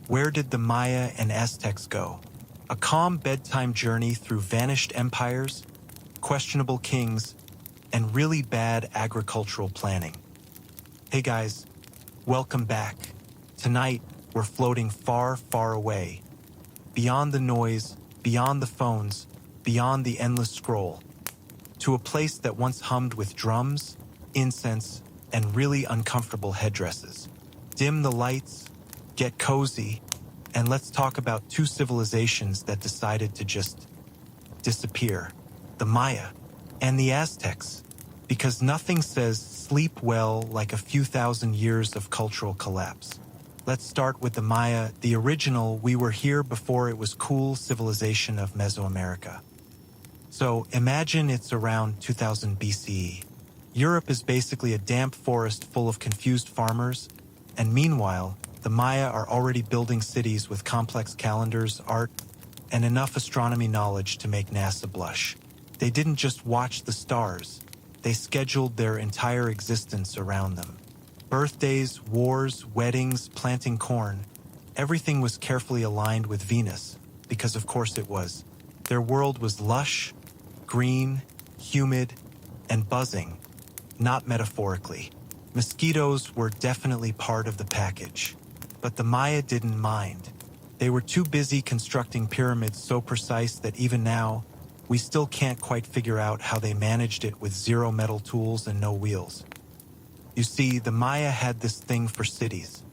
Where did the Maya and Aztecs go? A calm bedtime journey through vanished empires, questionable kings, and really bad agricultural planning. Hey guys, welcome back. Tonight, we're floating far, far away. Beyond the noise, beyond the phones, beyond the endless scroll. To a place that once hummed with drums, incense, and really uncomfortable headdresses. Dim the lights, get cozy, and let's talk about two civilizations that decided to just disappear. The Maya and the Aztecs. Because nothing says sleep well like a few thousand years of cultural collapse. Let's start with the Maya, the original we were here before it was cool civilization of Mesoamerica. So imagine it's around 2000 BCE. Europe is basically a damp forest full of confused farmers, and meanwhile, the Maya are already building cities with complex calendars, art, and enough astronomy knowledge to make NASA blush. They didn't just watch the stars, they scheduled their entire existence around them. Birthdays, wars, weddings, planting corn, everything was carefully aligned with Venus, because of course it was. Their world was lush, green, humid, and buzzing, not metaphorically. Mosquitoes were definitely part of the package. But the Maya didn't mind. They were too busy constructing pyramids so precise that even now, we still can't quite figure out how they managed it with zero metal tools and no wheels. You see, the Maya had this thing for cities.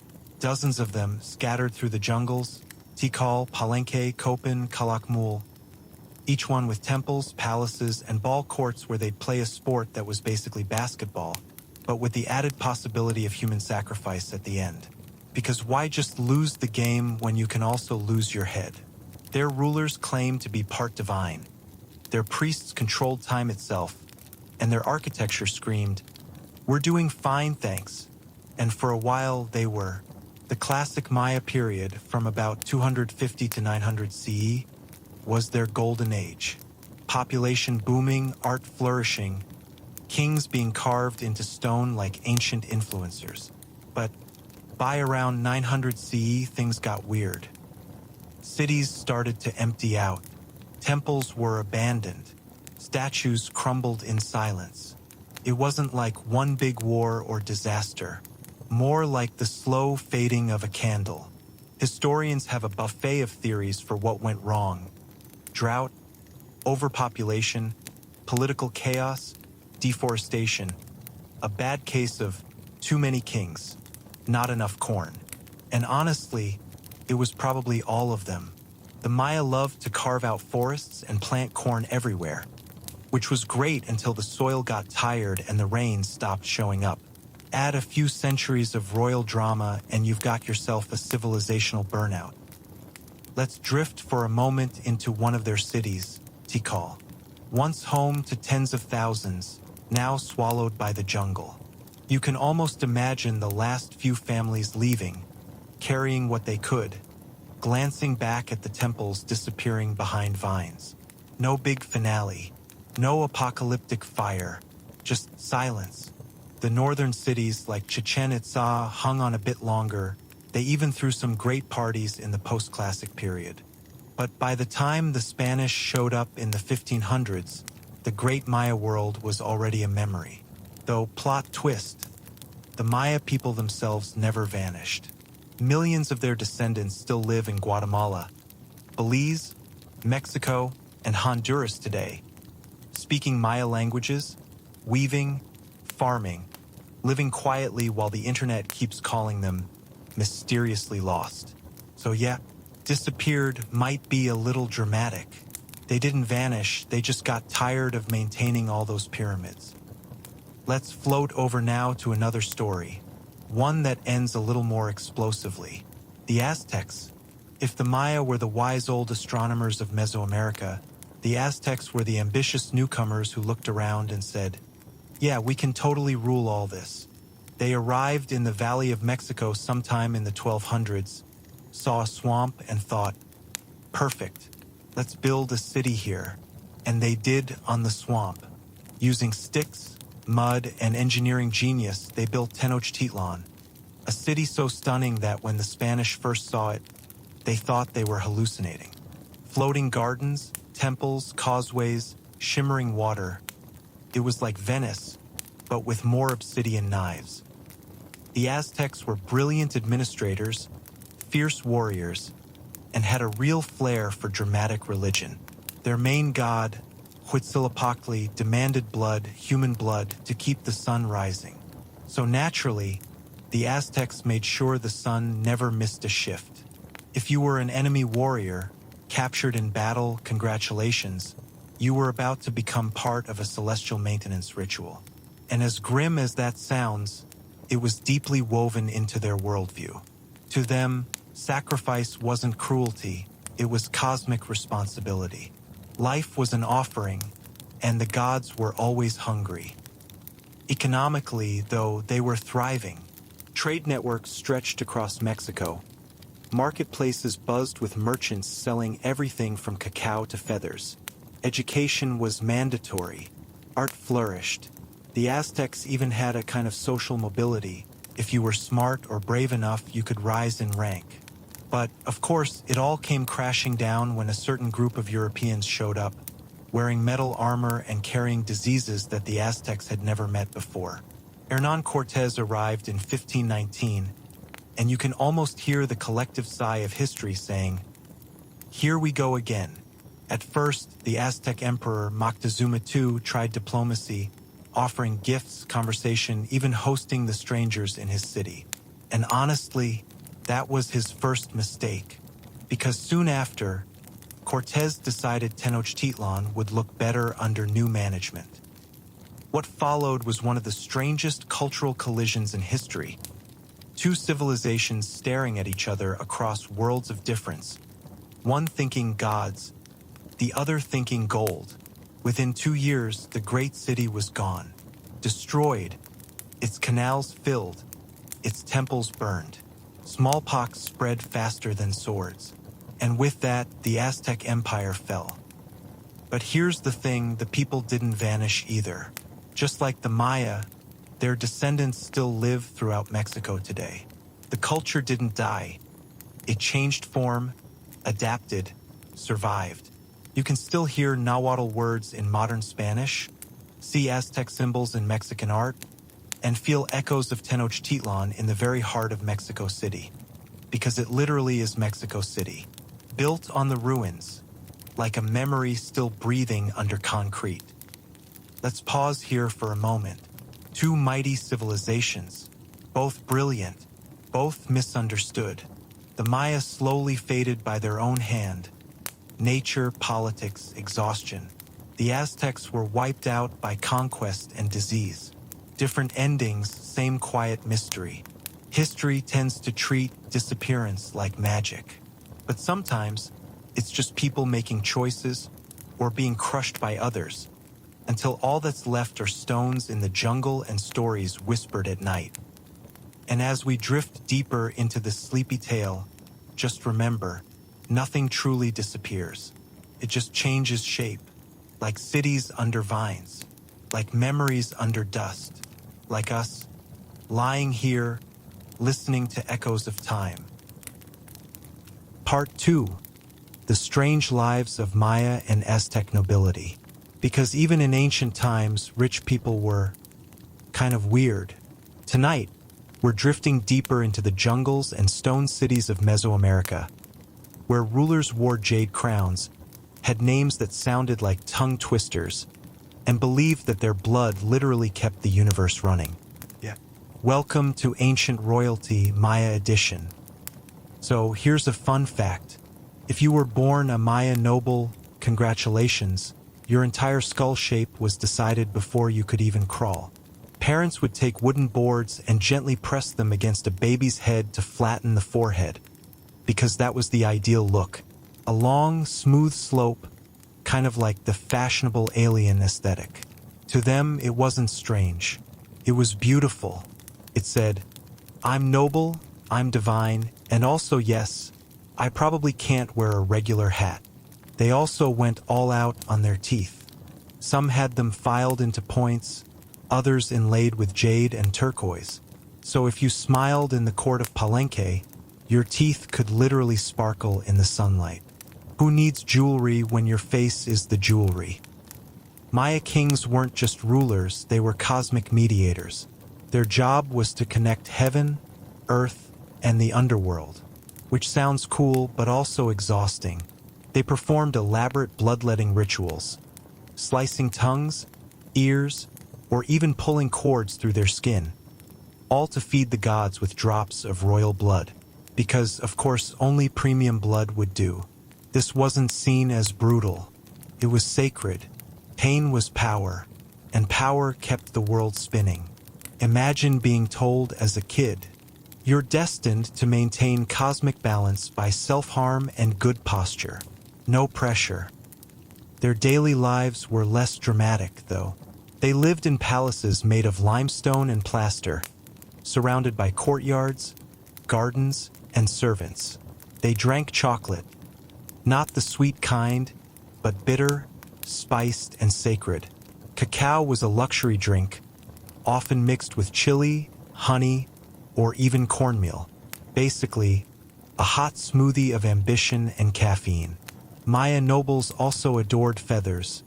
Dozens of them scattered through the jungles, Tikal, Palenque, Copan, Calakmul, each one with temples, palaces, and ball courts where they'd play a sport that was basically basketball, but with the added possibility of human sacrifice at the end. Because why just lose the game when you can also lose your head? Their rulers claimed to be part divine. Their priests controlled time itself, and their architecture screamed, "We're doing fine, thanks." And for a while, they were. The classic Maya period, from about 250 to 900 CE, was their golden age. Population booming, art flourishing, kings being carved into stone like ancient influencers. But by around 900 CE, things got weird. Cities started to empty out. Temples were abandoned. Statues crumbled in silence. It wasn't like one big war or disaster, more like the slow fading of a candle. Historians have a buffet of theories for what went wrong. Drought, overpopulation, political chaos, deforestation. A bad case of too many kings, not enough corn. And honestly, it was probably all of them. The Maya loved to carve out forests and plant corn everywhere, which was great until the soil got tired and the rains stopped showing up. Add a few centuries of royal drama and you've got yourself a civilizational burnout. Let's drift for a moment into one of their cities, Tikal. Once home to tens of thousands, now swallowed by the jungle. You can almost imagine the last few families leaving, carrying what they could, glancing back at the temples disappearing behind vines. No big finale, no apocalyptic fire, just silence. The northern cities like Chichen Itza hung on a bit longer. They even threw some great parties in the post-classic period. But by the time the Spanish showed up in the 1500s, the great Maya world was already a memory. Though, plot twist, the Maya people themselves never vanished. Millions of their descendants still live in Guatemala, Belize, Mexico, and Honduras today, speaking Maya languages, weaving, farming, living quietly while the internet keeps calling them mysteriously lost. So yeah, disappeared might be a little dramatic. They didn't vanish, they just got tired of maintaining all those pyramids. Let's float over now to another story, one that ends a little more explosively. The Aztecs. If the Maya were the wise old astronomers of Mesoamerica, the Aztecs were the ambitious newcomers who looked around and said, "Yeah, we can totally rule all this." They arrived in the Valley of Mexico sometime in the 1200s, saw a swamp and thought, "Perfect, let's build a city here." And they did on the swamp. Using sticks, mud, and engineering genius, they built Tenochtitlan, a city so stunning that when the Spanish first saw it, they thought they were hallucinating. Floating gardens, temples, causeways, shimmering water. It was like Venice, but with more obsidian knives. The Aztecs were brilliant administrators, fierce warriors, and had a real flair for dramatic religion. Their main god, Huitzilopochtli, demanded blood, human blood, to keep the sun rising. So naturally, the Aztecs made sure the sun never missed a shift. If you were an enemy warrior, captured in battle, congratulations, you were about to become part of a celestial maintenance ritual. And as grim as that sounds, it was deeply woven into their worldview. To them, sacrifice wasn't cruelty, it was cosmic responsibility. Life was an offering, and the gods were always hungry. Economically, though, they were thriving. Trade networks stretched across Mexico. Marketplaces buzzed with merchants selling everything from cacao to feathers. Education was mandatory. Art flourished. The Aztecs even had a kind of social mobility. If you were smart or brave enough, you could rise in rank. But, of course, it all came crashing down when a certain group of Europeans showed up, wearing metal armor and carrying diseases that the Aztecs had never met before. Hernán Cortés arrived in 1519, and you can almost hear the collective sigh of history saying, "Here we go again." At first, the Aztec emperor Moctezuma II tried diplomacy, offering gifts, conversation, even hosting the strangers in his city. And honestly, that was his first mistake, because soon after, Cortés decided Tenochtitlan would look better under new management. What followed was one of the strangest cultural collisions in history. Two civilizations staring at each other across worlds of difference, one thinking gods, the other thinking gold. Within 2 years, the great city was gone, destroyed, its canals filled, its temples burned. Smallpox spread faster than swords, and with that, the Aztec Empire fell. But here's the thing, the people didn't vanish either. Just like the Maya, their descendants still live throughout Mexico today. The culture didn't die. It changed form, adapted, survived. You can still hear Nahuatl words in modern Spanish, see Aztec symbols in Mexican art, and feel echoes of Tenochtitlan in the very heart of Mexico City. Because it literally is Mexico City, built on the ruins, like a memory still breathing under concrete. Let's pause here for a moment. Two mighty civilizations, both brilliant, both misunderstood. The Maya slowly faded by their own hand. Nature, politics, exhaustion. The Aztecs were wiped out by conquest and disease. Different endings, same quiet mystery. History tends to treat disappearance like magic. But sometimes, it's just people making choices or being crushed by others, until all that's left are stones in the jungle and stories whispered at night. And as we drift deeper into this sleepy tale, just remember, nothing truly disappears. It just changes shape, like cities under vines, like memories under dust, like us, lying here, listening to echoes of time. Part 2. The Strange Lives of Maya and Aztec Nobility. Because even in ancient times, rich people were kind of weird. Tonight, we're drifting deeper into the jungles and stone cities of Mesoamerica, where rulers wore jade crowns, had names that sounded like tongue twisters, and believed that their blood literally kept the universe running. Yeah. Welcome to Ancient Royalty Maya Edition. So here's a fun fact. If you were born a Maya noble, congratulations. Your entire skull shape was decided before you could even crawl. Parents would take wooden boards and gently press them against a baby's head to flatten the forehead, because that was the ideal look. A long, smooth slope, kind of like the fashionable alien aesthetic. To them, it wasn't strange. It was beautiful. It said, "I'm noble, I'm divine, and also, yes, I probably can't wear a regular hat." They also went all out on their teeth. Some had them filed into points, others inlaid with jade and turquoise. So if you smiled in the court of Palenque, Your teeth could literally sparkle in the sunlight. Who needs jewelry when your face is the jewelry? Maya kings weren't just rulers, they were cosmic mediators. Their job was to connect heaven, earth, and the underworld, which sounds cool but also exhausting. They performed elaborate bloodletting rituals, slicing tongues, ears, or even pulling cords through their skin, all to feed the gods with drops of royal blood, because, of course, only premium blood would do. This wasn't seen as brutal. It was sacred. Pain was power, and power kept the world spinning. Imagine being told as a kid, "You're destined to maintain cosmic balance by self-harm and good posture. No pressure." Their daily lives were less dramatic, though. They lived in palaces made of limestone and plaster, surrounded by courtyards, gardens, and servants. They drank chocolate, not the sweet kind, but bitter, spiced, and sacred. Cacao was a luxury drink, often mixed with chili, honey, or even cornmeal. Basically, a hot smoothie of ambition and caffeine. Maya nobles also adored feathers.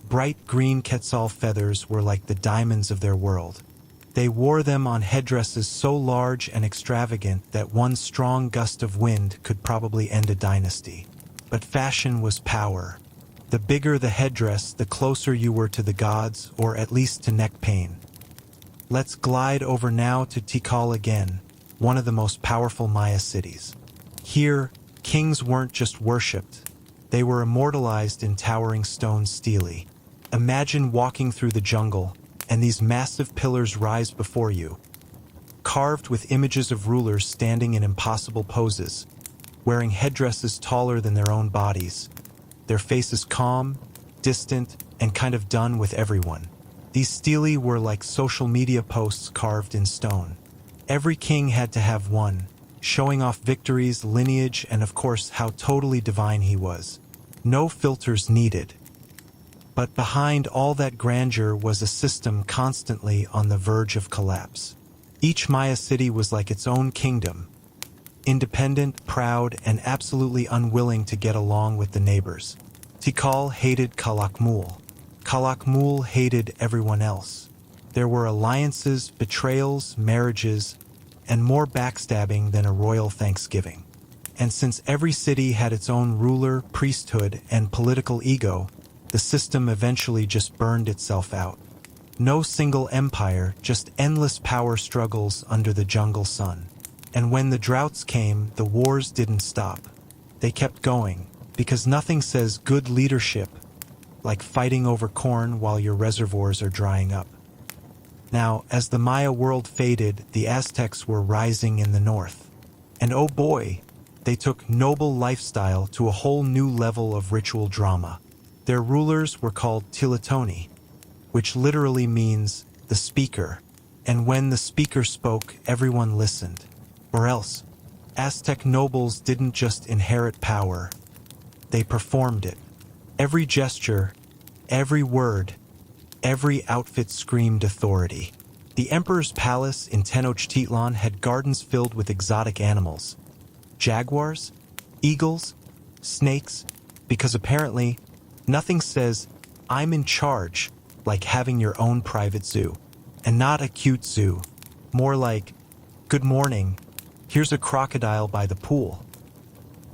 Bright green quetzal feathers were like the diamonds of their world. They wore them on headdresses so large and extravagant that one strong gust of wind could probably end a dynasty. But fashion was power. The bigger the headdress, the closer you were to the gods, or at least to neck pain. Let's glide over now to Tikal again, one of the most powerful Maya cities. Here, kings weren't just worshipped. They were immortalized in towering stone stele. Imagine walking through the jungle, and these massive pillars rise before you, carved with images of rulers standing in impossible poses, wearing headdresses taller than their own bodies, their faces calm, distant, and kind of done with everyone. These stele were like social media posts carved in stone. Every king had to have one, showing off victories, lineage, and of course how totally divine he was. No filters needed. But behind all that grandeur was a system constantly on the verge of collapse. Each Maya city was like its own kingdom, independent, proud, and absolutely unwilling to get along with the neighbors. Tikal hated Calakmul. Calakmul hated everyone else. There were alliances, betrayals, marriages, and more backstabbing than a royal Thanksgiving. And since every city had its own ruler, priesthood, and political ego, the system eventually just burned itself out. No single empire, just endless power struggles under the jungle sun. And when the droughts came, the wars didn't stop. They kept going, because nothing says good leadership like fighting over corn while your reservoirs are drying up. Now, as the Maya world faded, the Aztecs were rising in the north. And oh boy, they took noble lifestyle to a whole new level of ritual drama. Their rulers were called Tilatoni, which literally means the speaker, and when the speaker spoke, everyone listened. Or else, Aztec nobles didn't just inherit power, they performed it. Every gesture, every word, every outfit screamed authority. The emperor's palace in Tenochtitlan had gardens filled with exotic animals. Jaguars, eagles, snakes, because apparently, nothing says, "I'm in charge," like having your own private zoo. And not a cute zoo. More like, "Good morning, here's a crocodile by the pool."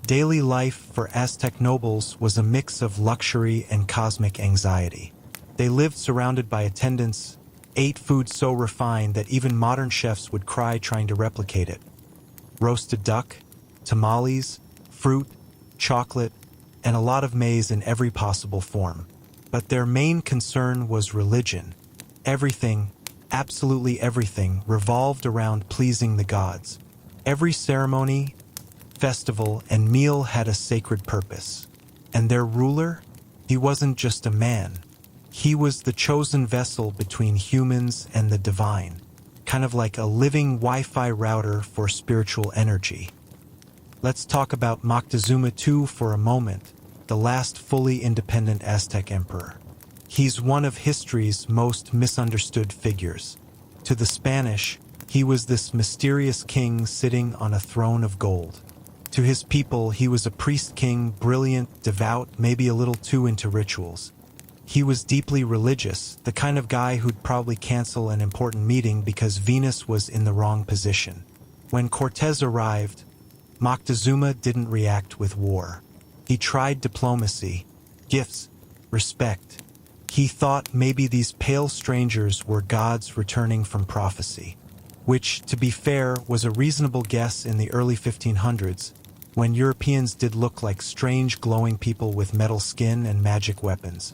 Daily life for Aztec nobles was a mix of luxury and cosmic anxiety. They lived surrounded by attendants, ate food so refined that even modern chefs would cry trying to replicate it. Roasted duck, tamales, fruit, chocolate, and a lot of maize in every possible form. But their main concern was religion. Everything, absolutely everything, revolved around pleasing the gods. Every ceremony, festival, and meal had a sacred purpose. And their ruler? He wasn't just a man. He was the chosen vessel between humans and the divine, kind of like a living Wi-Fi router for spiritual energy. Let's talk about Moctezuma II for a moment, the last fully independent Aztec emperor. He's one of history's most misunderstood figures. To the Spanish, He was this mysterious king sitting on a throne of gold. To his people, he was a priest king, brilliant, devout, maybe a little too into rituals. He was deeply religious, the kind of guy who'd probably cancel an important meeting because Venus was in the wrong position. When Cortez arrived, Moctezuma didn't react with war. He tried diplomacy, gifts, respect. He thought maybe these pale strangers were gods returning from prophecy, which, to be fair, was a reasonable guess in the early 1500s, when Europeans did look like strange glowing people with metal skin and magic weapons.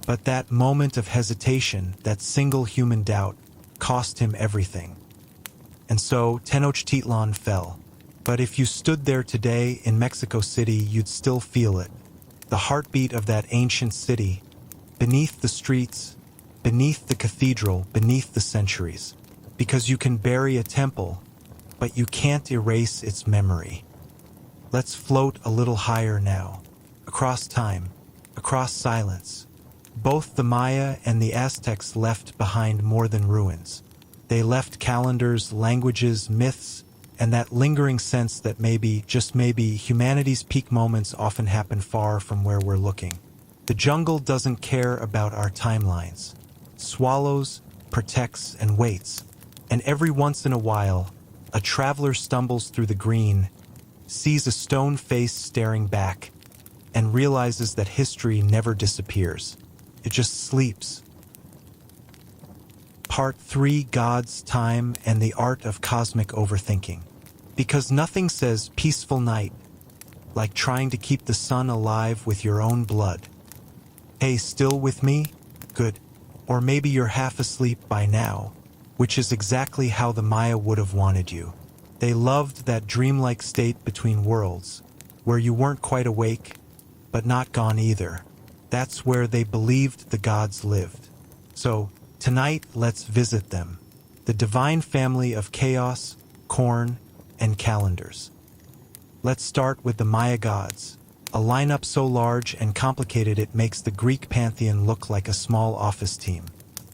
But that moment of hesitation, that single human doubt, cost him everything. And so Tenochtitlan fell. But if you stood there today in Mexico City, you'd still feel it. The heartbeat of that ancient city, beneath the streets, beneath the cathedral, beneath the centuries. Because you can bury a temple, but you can't erase its memory. Let's float a little higher now, across time, across silence. Both the Maya and the Aztecs left behind more than ruins. They left calendars, languages, myths, and that lingering sense that maybe, just maybe, humanity's peak moments often happen far from where we're looking. The jungle doesn't care about our timelines. Swallows, protects, and waits. And every once in a while, a traveler stumbles through the green, sees a stone face staring back, and realizes that history never disappears. It just sleeps. Part 3: Gods, Time, and the Art of Cosmic Overthinking. Because nothing says peaceful night like trying to keep the sun alive with your own blood. Hey, still with me? Good. Or maybe you're half asleep by now, which is exactly how the Maya would have wanted you. They loved that dreamlike state between worlds, where you weren't quite awake, but not gone either. That's where they believed the gods lived. So, tonight, let's visit them. The divine family of chaos, corn, and calendars. Let's start with the Maya gods. A lineup so large and complicated it makes the Greek pantheon look like a small office team.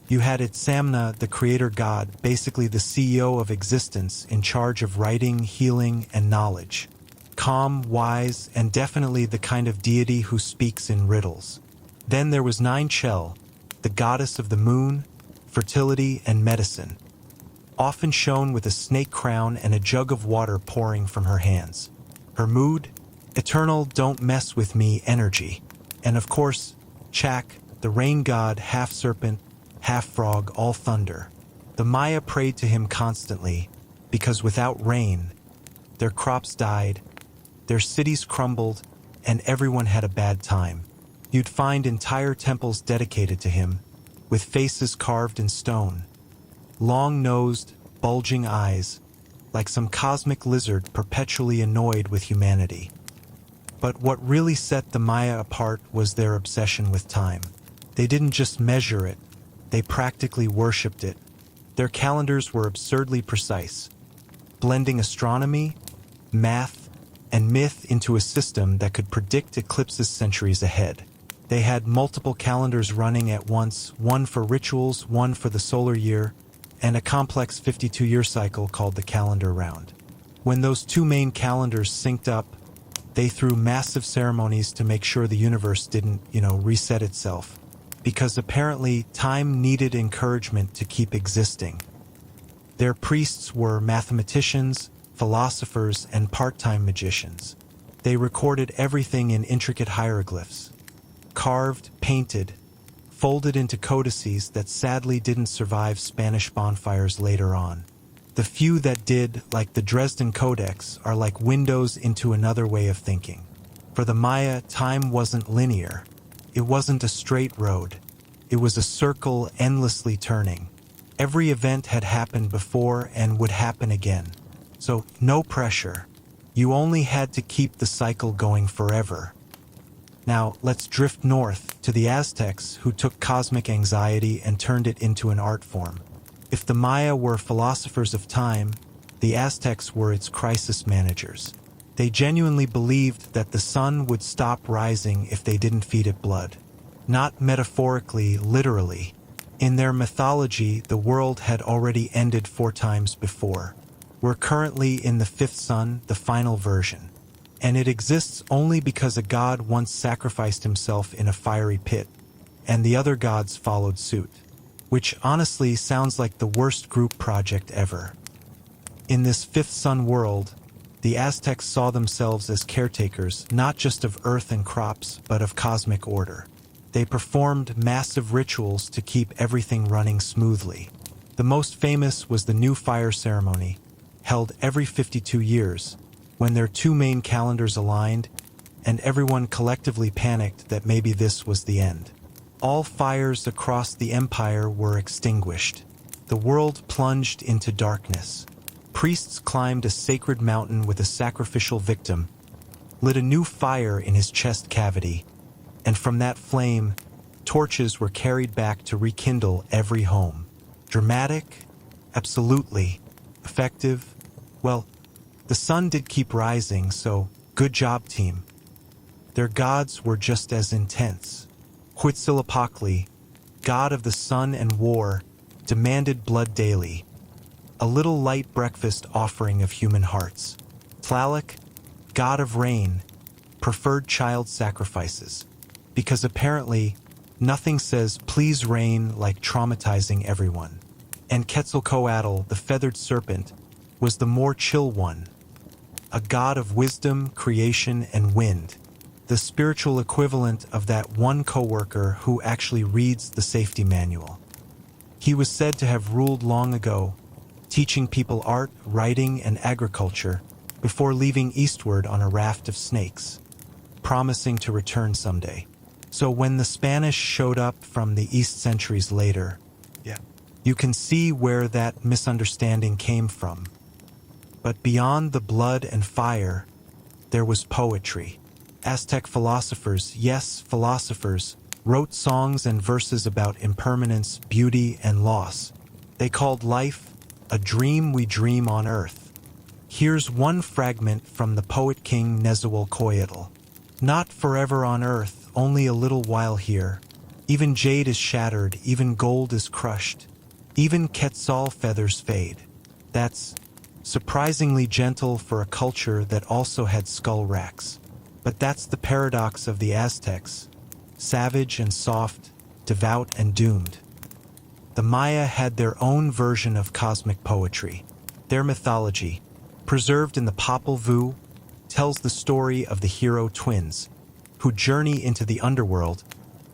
You had Itzamna, the creator god, basically the CEO of existence, in charge of writing, healing, and knowledge. Calm, wise, and definitely the kind of deity who speaks in riddles. Then there was Ninechel, the goddess of the moon, fertility, and medicine, often shown with a snake crown and a jug of water pouring from her hands. Her mood? Eternal don't mess with me energy. And of course, Chak, the rain god, half serpent, half frog, all thunder. The Maya prayed to him constantly, because without rain, their crops died, their cities crumbled, and everyone had a bad time. You'd find entire temples dedicated to him, with faces carved in stone. Long-nosed, bulging eyes, like some cosmic lizard perpetually annoyed with humanity. But what really set the Maya apart was their obsession with time. They didn't just measure it, they practically worshipped it. Their calendars were absurdly precise, blending astronomy, math, and myth into a system that could predict eclipses centuries ahead. They had multiple calendars running at once, one for rituals, one for the solar year, and a complex 52-year cycle called the calendar round. When those two main calendars synced up, they threw massive ceremonies to make sure the universe didn't, reset itself. Because apparently time needed encouragement to keep existing. Their priests were mathematicians, philosophers, and part-time magicians. They recorded everything in intricate hieroglyphs, carved, painted, folded into codices that sadly didn't survive Spanish bonfires later on. The few that did, like the Dresden Codex, are like windows into another way of thinking. For the Maya, time wasn't linear. It wasn't a straight road. It was a circle endlessly turning. Every event had happened before and would happen again. So, no pressure. You only had to keep the cycle going forever. Now, let's drift north to the Aztecs, who took cosmic anxiety and turned it into an art form. If the Maya were philosophers of time, the Aztecs were its crisis managers. They genuinely believed that the sun would stop rising if they didn't feed it blood. Not metaphorically, literally. In their mythology, the world had already ended 4 times before. We're currently in the 5th sun, the final version. And it exists only because a god once sacrificed himself in a fiery pit, and the other gods followed suit. Which honestly sounds like the worst group project ever. In this 5th sun world, the Aztecs saw themselves as caretakers not just of earth and crops, but of cosmic order. They performed massive rituals to keep everything running smoothly. The most famous was the New Fire ceremony, held every 52 years, when their 2 main calendars aligned, and everyone collectively panicked that maybe this was the end. All fires across the empire were extinguished. The world plunged into darkness. Priests climbed a sacred mountain with a sacrificial victim, lit a new fire in his chest cavity, and from that flame, torches were carried back to rekindle every home. Dramatic? Absolutely. Effective? Well, the sun did keep rising, so good job, team. Their gods were just as intense. Huitzilopochtli, god of the sun and war, demanded blood daily, a little light breakfast offering of human hearts. Tlaloc, god of rain, preferred child sacrifices, because apparently nothing says please rain like traumatizing everyone. And Quetzalcoatl, the feathered serpent, was the more chill one, a god of wisdom, creation, and wind, the spiritual equivalent of that one coworker who actually reads the safety manual. He was said to have ruled long ago, teaching people art, writing, and agriculture before leaving eastward on a raft of snakes, promising to return someday. So when the Spanish showed up from the east centuries later, you can see where that misunderstanding came from. But beyond the blood and fire, there was poetry. Aztec philosophers, yes, philosophers, wrote songs and verses about impermanence, beauty, and loss. They called life a dream we dream on earth. Here's one fragment from the poet king Nezahualcóyotl. Not forever on earth, only a little while here. Even jade is shattered, even gold is crushed. Even quetzal feathers fade. That's surprisingly gentle for a culture that also had skull racks. But that's the paradox of the Aztecs. Savage and soft, devout and doomed. The Maya had their own version of cosmic poetry. Their mythology, preserved in the Popol Vuh, tells the story of the hero twins, who journey into the underworld,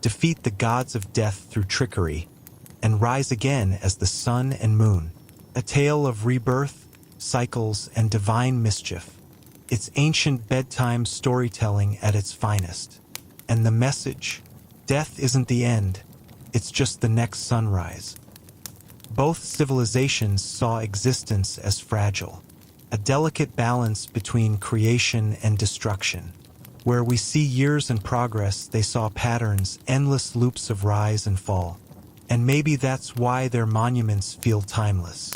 defeat the gods of death through trickery, and rise again as the sun and moon. A tale of rebirth, cycles, and divine mischief. It's ancient bedtime storytelling at its finest. And the message, death isn't the end, it's just the next sunrise. Both civilizations saw existence as fragile, a delicate balance between creation and destruction. Where we see years in progress, they saw patterns, endless loops of rise and fall. And maybe that's why their monuments feel timeless.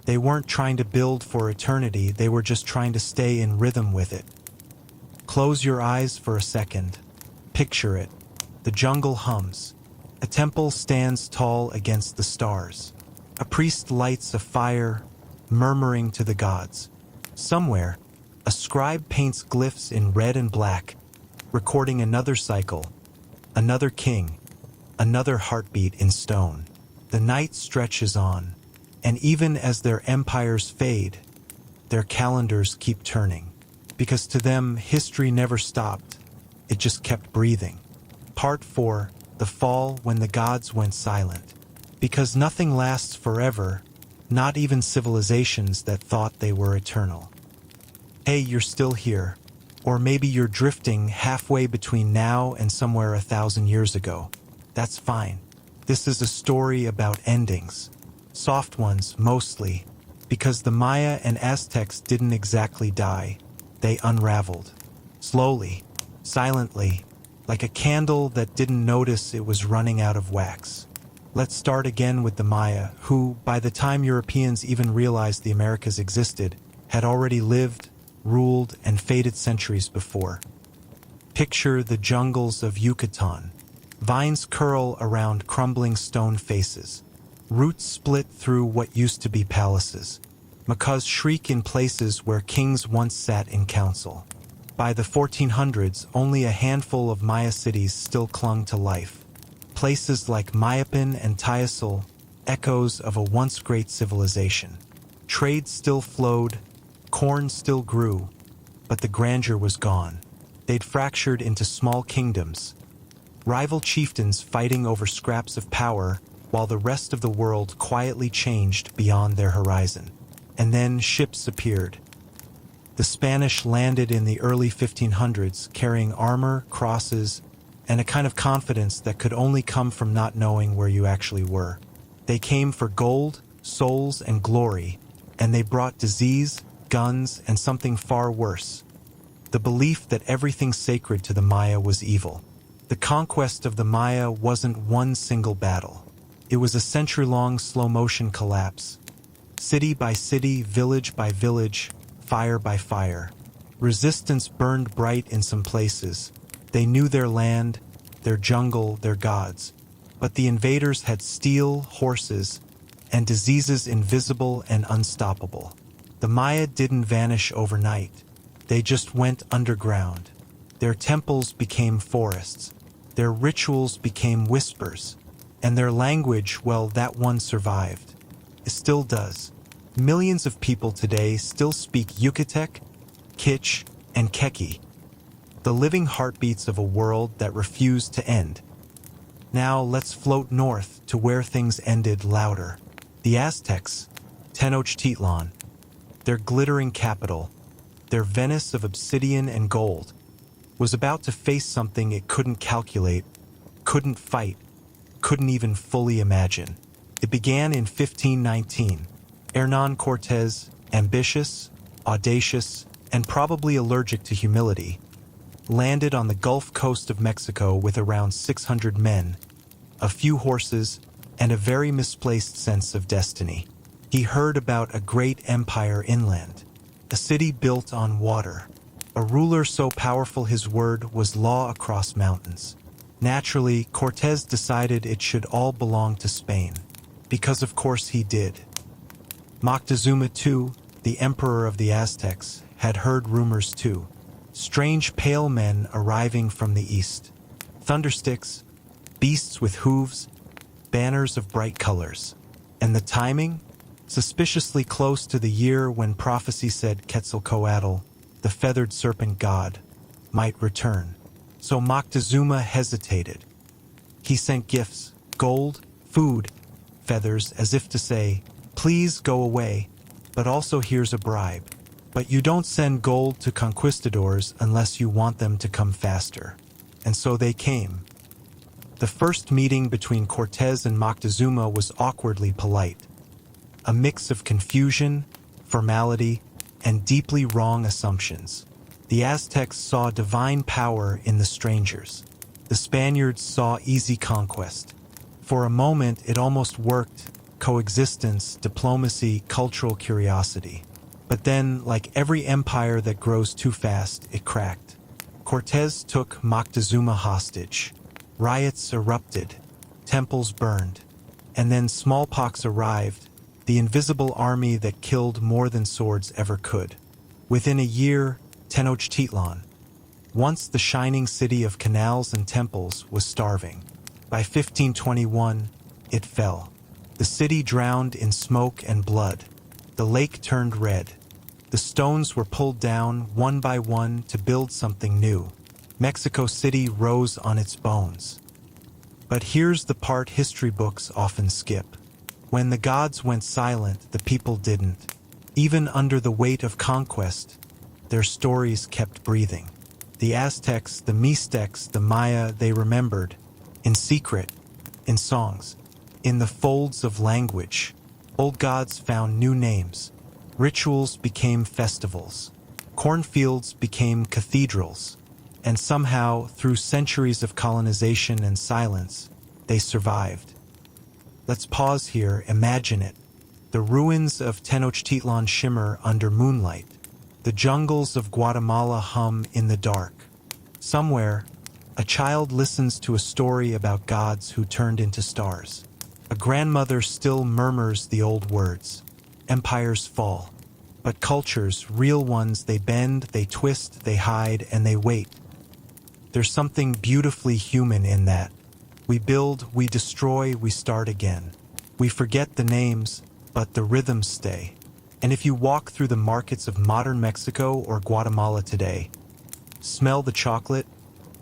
They weren't trying to build for eternity, they were just trying to stay in rhythm with it. Close your eyes for a second. Picture it. The jungle hums. A temple stands tall against the stars. A priest lights a fire, murmuring to the gods. Somewhere, a scribe paints glyphs in red and black, recording another cycle, another king, another heartbeat in stone. The night stretches on, and even as their empires fade, their calendars keep turning. Because to them, history never stopped, it just kept breathing. Part 4, The Fall When the Gods Went Silent. Because nothing lasts forever, not even civilizations that thought they were eternal. Hey, you're still here. Or maybe you're drifting halfway between now and somewhere 1,000 years ago. That's fine. This is a story about endings. Soft ones, mostly. Because the Maya and Aztecs didn't exactly die. They unraveled. Slowly. Silently. Like a candle that didn't notice it was running out of wax. Let's start again with the Maya, who, by the time Europeans even realized the Americas existed, had already lived, ruled, and faded centuries before. Picture the jungles of Yucatan, Vines curl around crumbling stone faces. Roots split through what used to be palaces. Macaws shriek in places where kings once sat in council. By the 1400s, only a handful of Maya cities still clung to life. Places like Mayapan and Tayasal, echoes of a once great civilization. Trade still flowed, corn still grew, but the grandeur was gone. They'd fractured into small kingdoms, rival chieftains fighting over scraps of power while the rest of the world quietly changed beyond their horizon. And then ships appeared. The Spanish landed in the early 1500s carrying armor, crosses, and a kind of confidence that could only come from not knowing where you actually were. They came for gold, souls, and glory, and they brought disease, guns, and something far worse: the belief that everything sacred to the Maya was evil. The conquest of the Maya wasn't one single battle. It was a century-long slow-motion collapse. City by city, village by village, fire by fire. Resistance burned bright in some places. They knew their land, their jungle, their gods. But the invaders had steel, horses, and diseases invisible and unstoppable. The Maya didn't vanish overnight. They just went underground. Their temples became forests. Their rituals became whispers. And their language, well, that one survived. It still does. Millions of people today still speak Yucatec, Kitsch, and Keki, the living heartbeats of a world that refused to end. Now let's float north to where things ended louder. The Aztecs, Tenochtitlan, their glittering capital, their Venice of obsidian and gold, was about to face something it couldn't calculate, couldn't fight, couldn't even fully imagine. It began in 1519. Hernán Cortés, ambitious, audacious, and probably allergic to humility, landed on the Gulf Coast of Mexico with around 600 men, a few horses, and a very misplaced sense of destiny. He heard about a great empire inland, a city built on water, a ruler so powerful his word was law across mountains. Naturally, Cortés decided it should all belong to Spain, because of course he did. Moctezuma II, the emperor of the Aztecs, had heard rumors too. Strange pale men arriving from the east. Thundersticks, beasts with hooves, banners of bright colors. And the timing? Suspiciously close to the year when prophecy said Quetzalcoatl, the feathered serpent god, might return. So Moctezuma hesitated. He sent gifts, gold, food, feathers, as if to say, please go away, but also here's a bribe. But you don't send gold to conquistadors unless you want them to come faster. And so they came. The first meeting between Cortés and Moctezuma was awkwardly polite. A mix of confusion, formality, and deeply wrong assumptions. The Aztecs saw divine power in the strangers. The Spaniards saw easy conquest. For a moment, it almost worked: coexistence, diplomacy, cultural curiosity. But then, like every empire that grows too fast, it cracked. Cortés took Moctezuma hostage. Riots erupted. Temples burned. And then smallpox arrived, the invisible army that killed more than swords ever could. Within a year, Tenochtitlan, once the shining city of canals and temples, was starving. By 1521, it fell. The city drowned in smoke and blood. The lake turned red. The stones were pulled down one by one to build something new. Mexico City rose on its bones. But here's the part history books often skip. When the gods went silent, the people didn't. Even under the weight of conquest, their stories kept breathing. The Aztecs, the Mixtecs, the Maya, they remembered. In secret, in songs, in the folds of language. Old gods found new names. Rituals became festivals. Cornfields became cathedrals. And somehow, through centuries of colonization and silence, they survived. Let's pause here, imagine it. The ruins of Tenochtitlan shimmer under moonlight. The jungles of Guatemala hum in the dark. Somewhere, A child listens to a story about gods who turned into stars. A grandmother still murmurs the old words. Empires fall. But cultures, real ones, they bend, they twist, they hide, and they wait. There's something beautifully human in that. We build, we destroy, we start again. We forget the names, but the rhythms stay. And if you walk through the markets of modern Mexico or Guatemala today, smell the chocolate,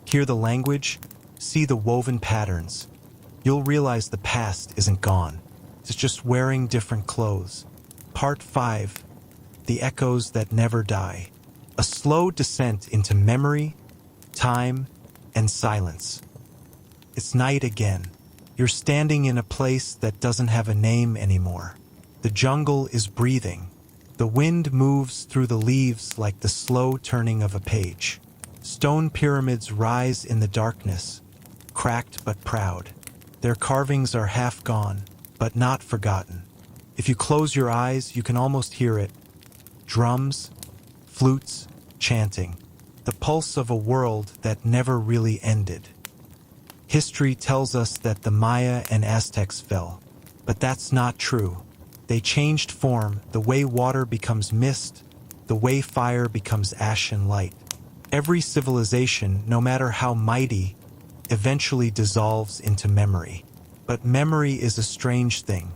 hear the language, see the woven patterns, you'll realize the past isn't gone. It's just wearing different clothes. Part 5. The Echoes That Never Die. A slow descent into memory, time, and silence. It's night again. You're standing in a place that doesn't have a name anymore. The jungle is breathing. The wind moves through the leaves like the slow turning of a page. Stone pyramids rise in the darkness, cracked but proud. Their carvings are half gone, but not forgotten. If you close your eyes, you can almost hear it. Drums, flutes, chanting. The pulse of a world that never really ended. History tells us that the Maya and Aztecs fell, but that's not true. They changed form, the way water becomes mist, the way fire becomes ash and light. Every civilization, no matter how mighty, eventually dissolves into memory. But memory is a strange thing.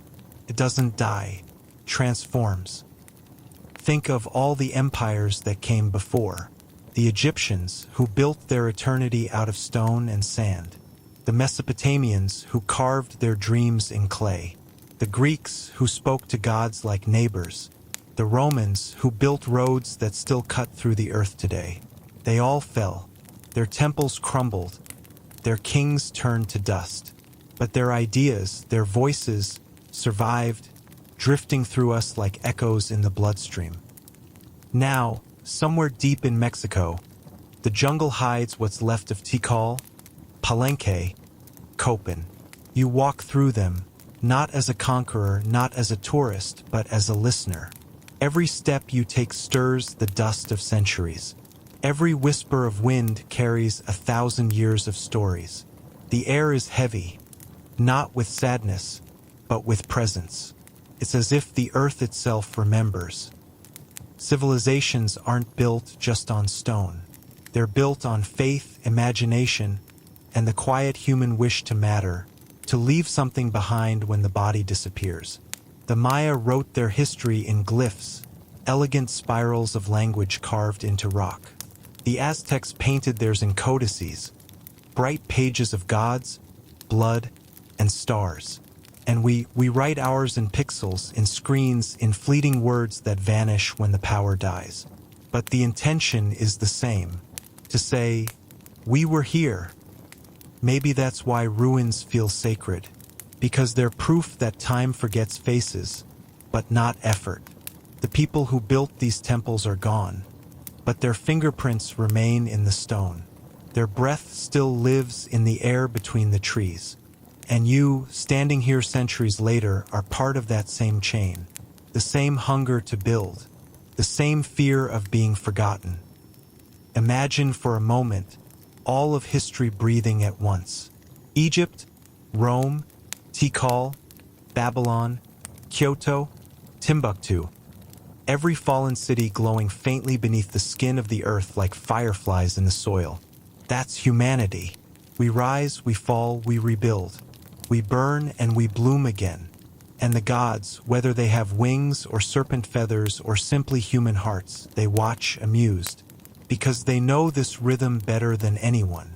It doesn't die, transforms. Think of all the empires that came before. The Egyptians, who built their eternity out of stone and sand. The Mesopotamians, who carved their dreams in clay. The Greeks, who spoke to gods like neighbors. The Romans, who built roads that still cut through the earth today. They all fell. Their temples crumbled. Their kings turned to dust. But their ideas, their voices, survived, drifting through us like echoes in the bloodstream. Now, somewhere deep in Mexico, the jungle hides what's left of Tikal, Palenque, Copan. You walk through them, not as a conqueror, not as a tourist, but as a listener. Every step you take stirs the dust of centuries. Every whisper of wind carries 1,000 years of stories. The air is heavy, not with sadness, but with presence. It's as if the earth itself remembers. Civilizations aren't built just on stone. They're built on faith, imagination, and the quiet human wish to matter, to leave something behind when the body disappears. The Maya wrote their history in glyphs, elegant spirals of language carved into rock. The Aztecs painted theirs in codices, bright pages of gods, blood, and stars. And we write ours in pixels, in screens, in fleeting words that vanish when the power dies. But the intention is the same, to say, we were here. Maybe that's why ruins feel sacred, because they're proof that time forgets faces, but not effort. The people who built these temples are gone, but their fingerprints remain in the stone. Their breath still lives in the air between the trees. And you, standing here centuries later, are part of that same chain. The same hunger to build, the same fear of being forgotten. Imagine for a moment all of history breathing at once. Egypt, Rome, Tikal, Babylon, Kyoto, Timbuktu. Every fallen city glowing faintly beneath the skin of the earth like fireflies in the soil. That's humanity. We rise, we fall, we rebuild. We burn and we bloom again. And the gods, whether they have wings or serpent feathers or simply human hearts, they watch amused. Because they know this rhythm better than anyone.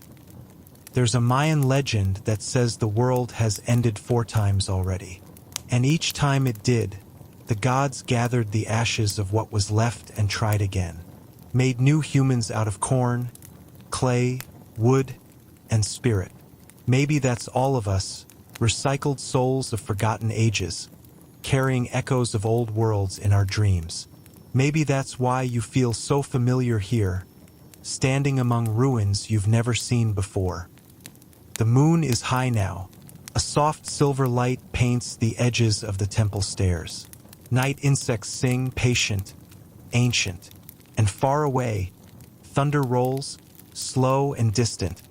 There's a Mayan legend that says the world has ended 4 times already. And each time it did, the gods gathered the ashes of what was left and tried again. Made new humans out of corn, clay, wood, and spirit. Maybe that's all of us, recycled souls of forgotten ages, carrying echoes of old worlds in our dreams. Maybe that's why you feel so familiar here, standing among ruins you've never seen before. The moon is high now. A soft silver light paints the edges of the temple stairs. Night insects sing, patient, ancient, and far away, thunder rolls, slow and distant.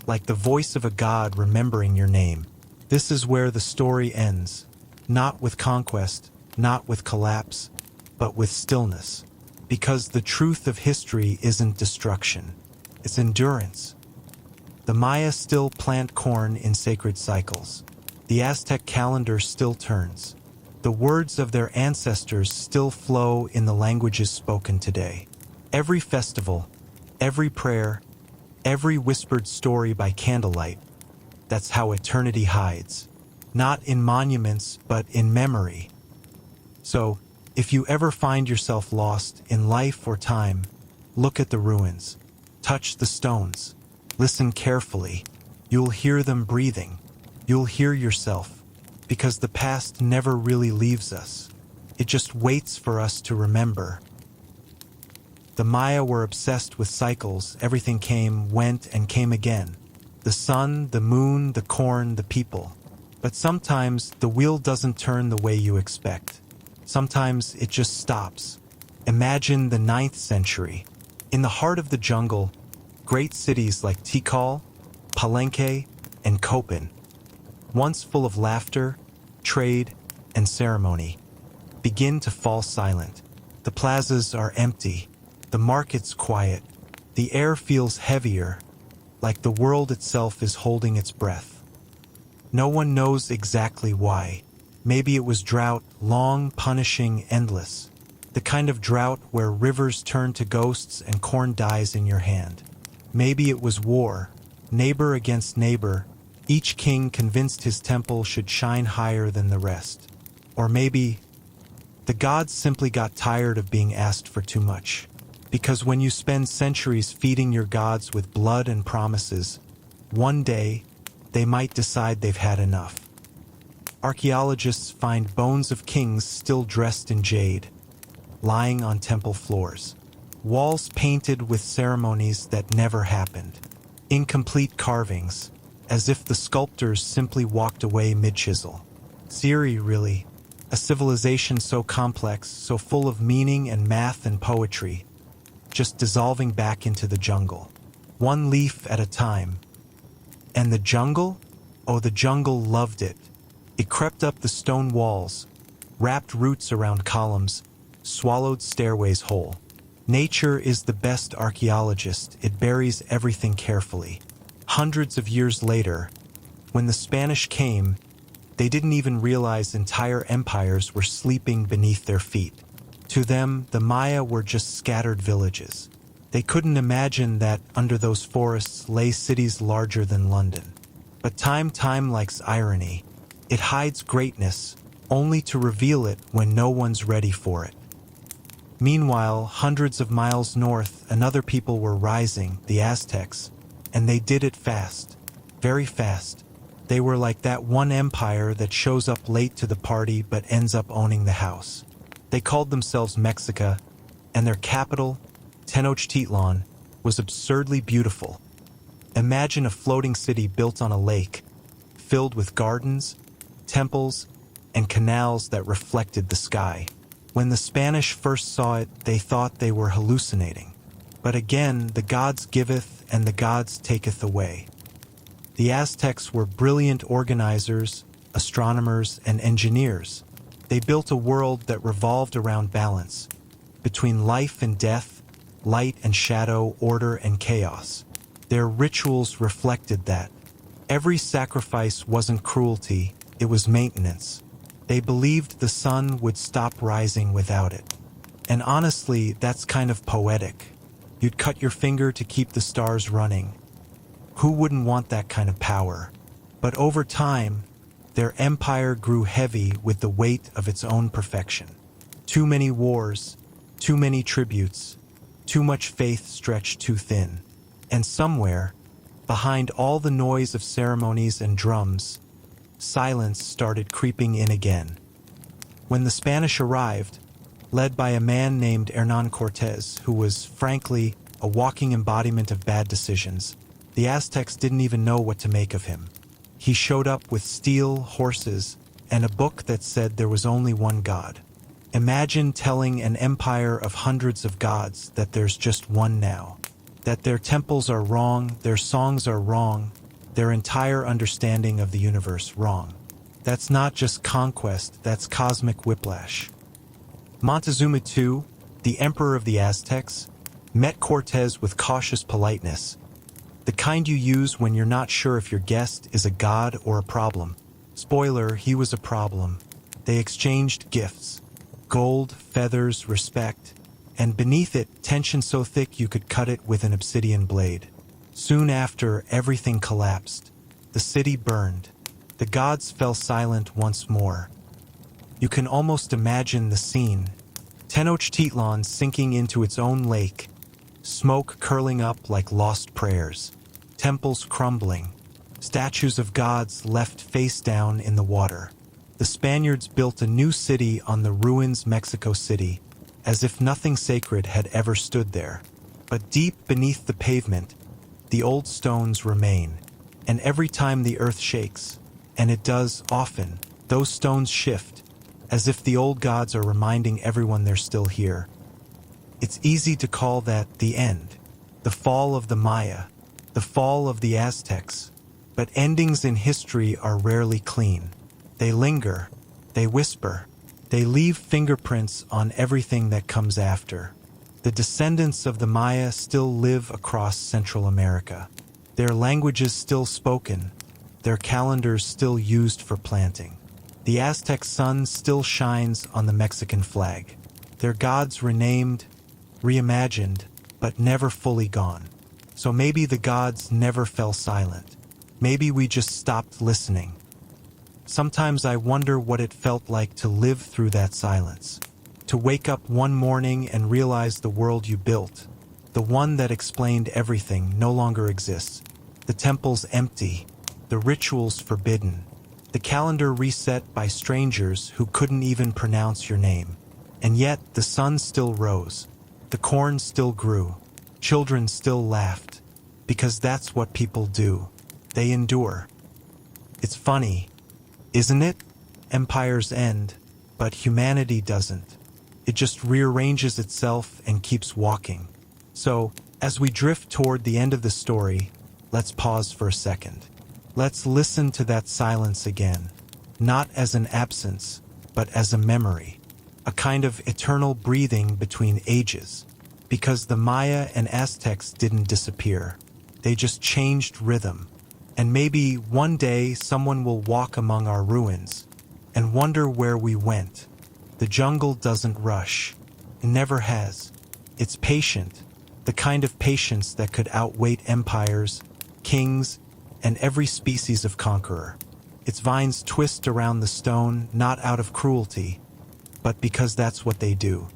like the voice of a god remembering your name. This is where the story ends, not with conquest, not with collapse, but with stillness. Because the truth of history isn't destruction, it's endurance. The Maya still plant corn in sacred cycles. The Aztec calendar still turns. The words of their ancestors still flow in the languages spoken today. Every festival, every prayer, every whispered story by candlelight, that's how eternity hides. Not in monuments, but in memory. So, if you ever find yourself lost in life or time, look at the ruins, touch the stones, listen carefully. You'll hear them breathing. You'll hear yourself, because the past never really leaves us. It just waits for us to remember. The Maya were obsessed with cycles. Everything came, went, and came again. The sun, the moon, the corn, the people. But sometimes the wheel doesn't turn the way you expect. Sometimes it just stops. Imagine the 9th century. In the heart of the jungle, great cities like Tikal, Palenque, and Copan, once full of laughter, trade, and ceremony, begin to fall silent. The plazas are empty, the markets quiet, the air feels heavier, like the world itself is holding its breath. No one knows exactly why. Maybe it was drought, long, punishing, endless. The kind of drought where rivers turn to ghosts and corn dies in your hand. Maybe it was war, neighbor against neighbor. Each king convinced his temple should shine higher than the rest. Or maybe the gods simply got tired of being asked for too much. Because when you spend centuries feeding your gods with blood and promises, one day they might decide they've had enough. Archaeologists find bones of kings still dressed in jade, lying on temple floors. Walls painted with ceremonies that never happened. Incomplete carvings, as if the sculptors simply walked away mid-chisel. Siri, really. A civilization so complex, so full of meaning and math and poetry, just dissolving back into the jungle. One leaf at a time. And the jungle? Oh, the jungle loved it. It crept up the stone walls, wrapped roots around columns, swallowed stairways whole. Nature is the best archaeologist. It buries everything carefully. Hundreds of years later, when the Spanish came, they didn't even realize entire empires were sleeping beneath their feet. To them, the Maya were just scattered villages. They couldn't imagine that under those forests lay cities larger than London. But time likes irony. It hides greatness, only to reveal it when no one's ready for it. Meanwhile, hundreds of miles north, another people were rising, the Aztecs, and they did it fast, very fast. They were like that one empire that shows up late to the party but ends up owning the house. They called themselves Mexica, and their capital, Tenochtitlan, was absurdly beautiful. Imagine a floating city built on a lake, filled with gardens, temples, and canals that reflected the sky. When the Spanish first saw it, they thought they were hallucinating. But again, the gods giveth and the gods taketh away. The Aztecs were brilliant organizers, astronomers, and engineers. They built a world that revolved around balance, between life and death, light and shadow, order and chaos. Their rituals reflected that. Every sacrifice wasn't cruelty, it was maintenance. They believed the sun would stop rising without it. And honestly, that's kind of poetic. You'd cut your finger to keep the stars running. Who wouldn't want that kind of power? But over time, their empire grew heavy with the weight of its own perfection. Too many wars, too many tributes, too much faith stretched too thin. And somewhere, behind all the noise of ceremonies and drums, silence started creeping in again. When the Spanish arrived, led by a man named Hernán Cortés, who was, frankly, a walking embodiment of bad decisions, the Aztecs didn't even know what to make of him. He showed up with steel, horses, and a book that said there was only one God. Imagine telling an empire of hundreds of gods that there's just one now. that their temples are wrong, their songs are wrong, their entire understanding of the universe wrong. That's not just conquest, that's cosmic whiplash. Montezuma II, the emperor of the Aztecs, met Cortez with cautious politeness, the kind you use when you're not sure if your guest is a god or a problem. Spoiler, he was a problem. They exchanged gifts: gold, feathers, respect, and beneath it, tension so thick you could cut it with an obsidian blade. Soon after, everything collapsed. The city burned. The gods fell silent once more. You can almost imagine the scene. Tenochtitlan sinking into its own lake, smoke curling up like lost prayers, temples crumbling, statues of gods left face down in the water. The Spaniards built a new city on the ruins Mexico City, as if nothing sacred had ever stood there. But deep beneath the pavement, the old stones remain, and every time the earth shakes, and it does often, those stones shift, as if the old gods are reminding everyone they're still here. It's easy to call that the end, the fall of the Maya, the fall of the Aztecs, but endings in history are rarely clean. They linger, they whisper, they leave fingerprints on everything that comes after. The descendants of the Maya still live across Central America. Their languages still spoken, their calendars still used for planting. The Aztec sun still shines on the Mexican flag. Their gods renamed, reimagined, but never fully gone. So maybe the gods never fell silent. Maybe we just stopped listening. Sometimes I wonder what it felt like to live through that silence. To wake up one morning and realize the world you built, the one that explained everything, no longer exists. The temples empty, the rituals forbidden, the calendar reset by strangers who couldn't even pronounce your name. And yet the sun still rose. The corn still grew, children still laughed, because that's what people do. They endure. It's funny, isn't it? Empires end, but humanity doesn't. It just rearranges itself and keeps walking. So, as we drift toward the end of the story, let's pause for a second. Let's listen to that silence again, not as an absence, but as a memory. A kind of eternal breathing between ages, because the Maya and Aztecs didn't disappear. They just changed rhythm. And maybe one day someone will walk among our ruins and wonder where we went. The jungle doesn't rush. It never has. It's patient, the kind of patience that could outweigh empires, kings, and every species of conqueror. Its vines twist around the stone, not out of cruelty, but because that's what they do.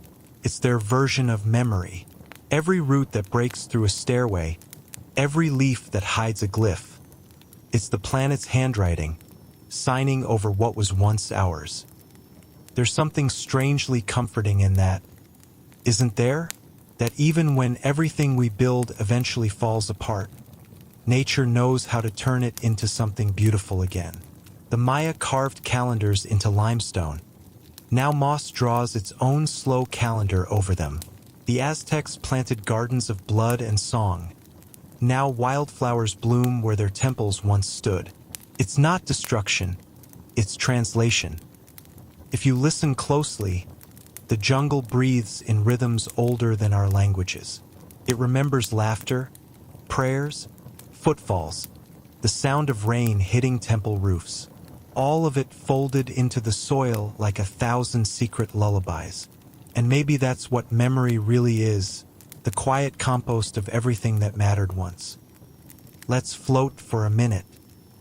It's their version of memory. Every root that breaks through a stairway, every leaf that hides a glyph. It's the planet's handwriting, signing over what was once ours. There's something strangely comforting in that, isn't there? That even when everything we build eventually falls apart, nature knows how to turn it into something beautiful again. The Maya carved calendars into limestone. Now moss draws its own slow calendar over them. The Aztecs planted gardens of blood and song. Now wildflowers bloom where their temples once stood. It's not destruction, it's translation. If you listen closely, the jungle breathes in rhythms older than our languages. It remembers laughter, prayers, footfalls, the sound of rain hitting temple roofs. All of it folded into the soil like 1,000 secret lullabies. And maybe that's what memory really is, the quiet compost of everything that mattered once. Let's float for a minute.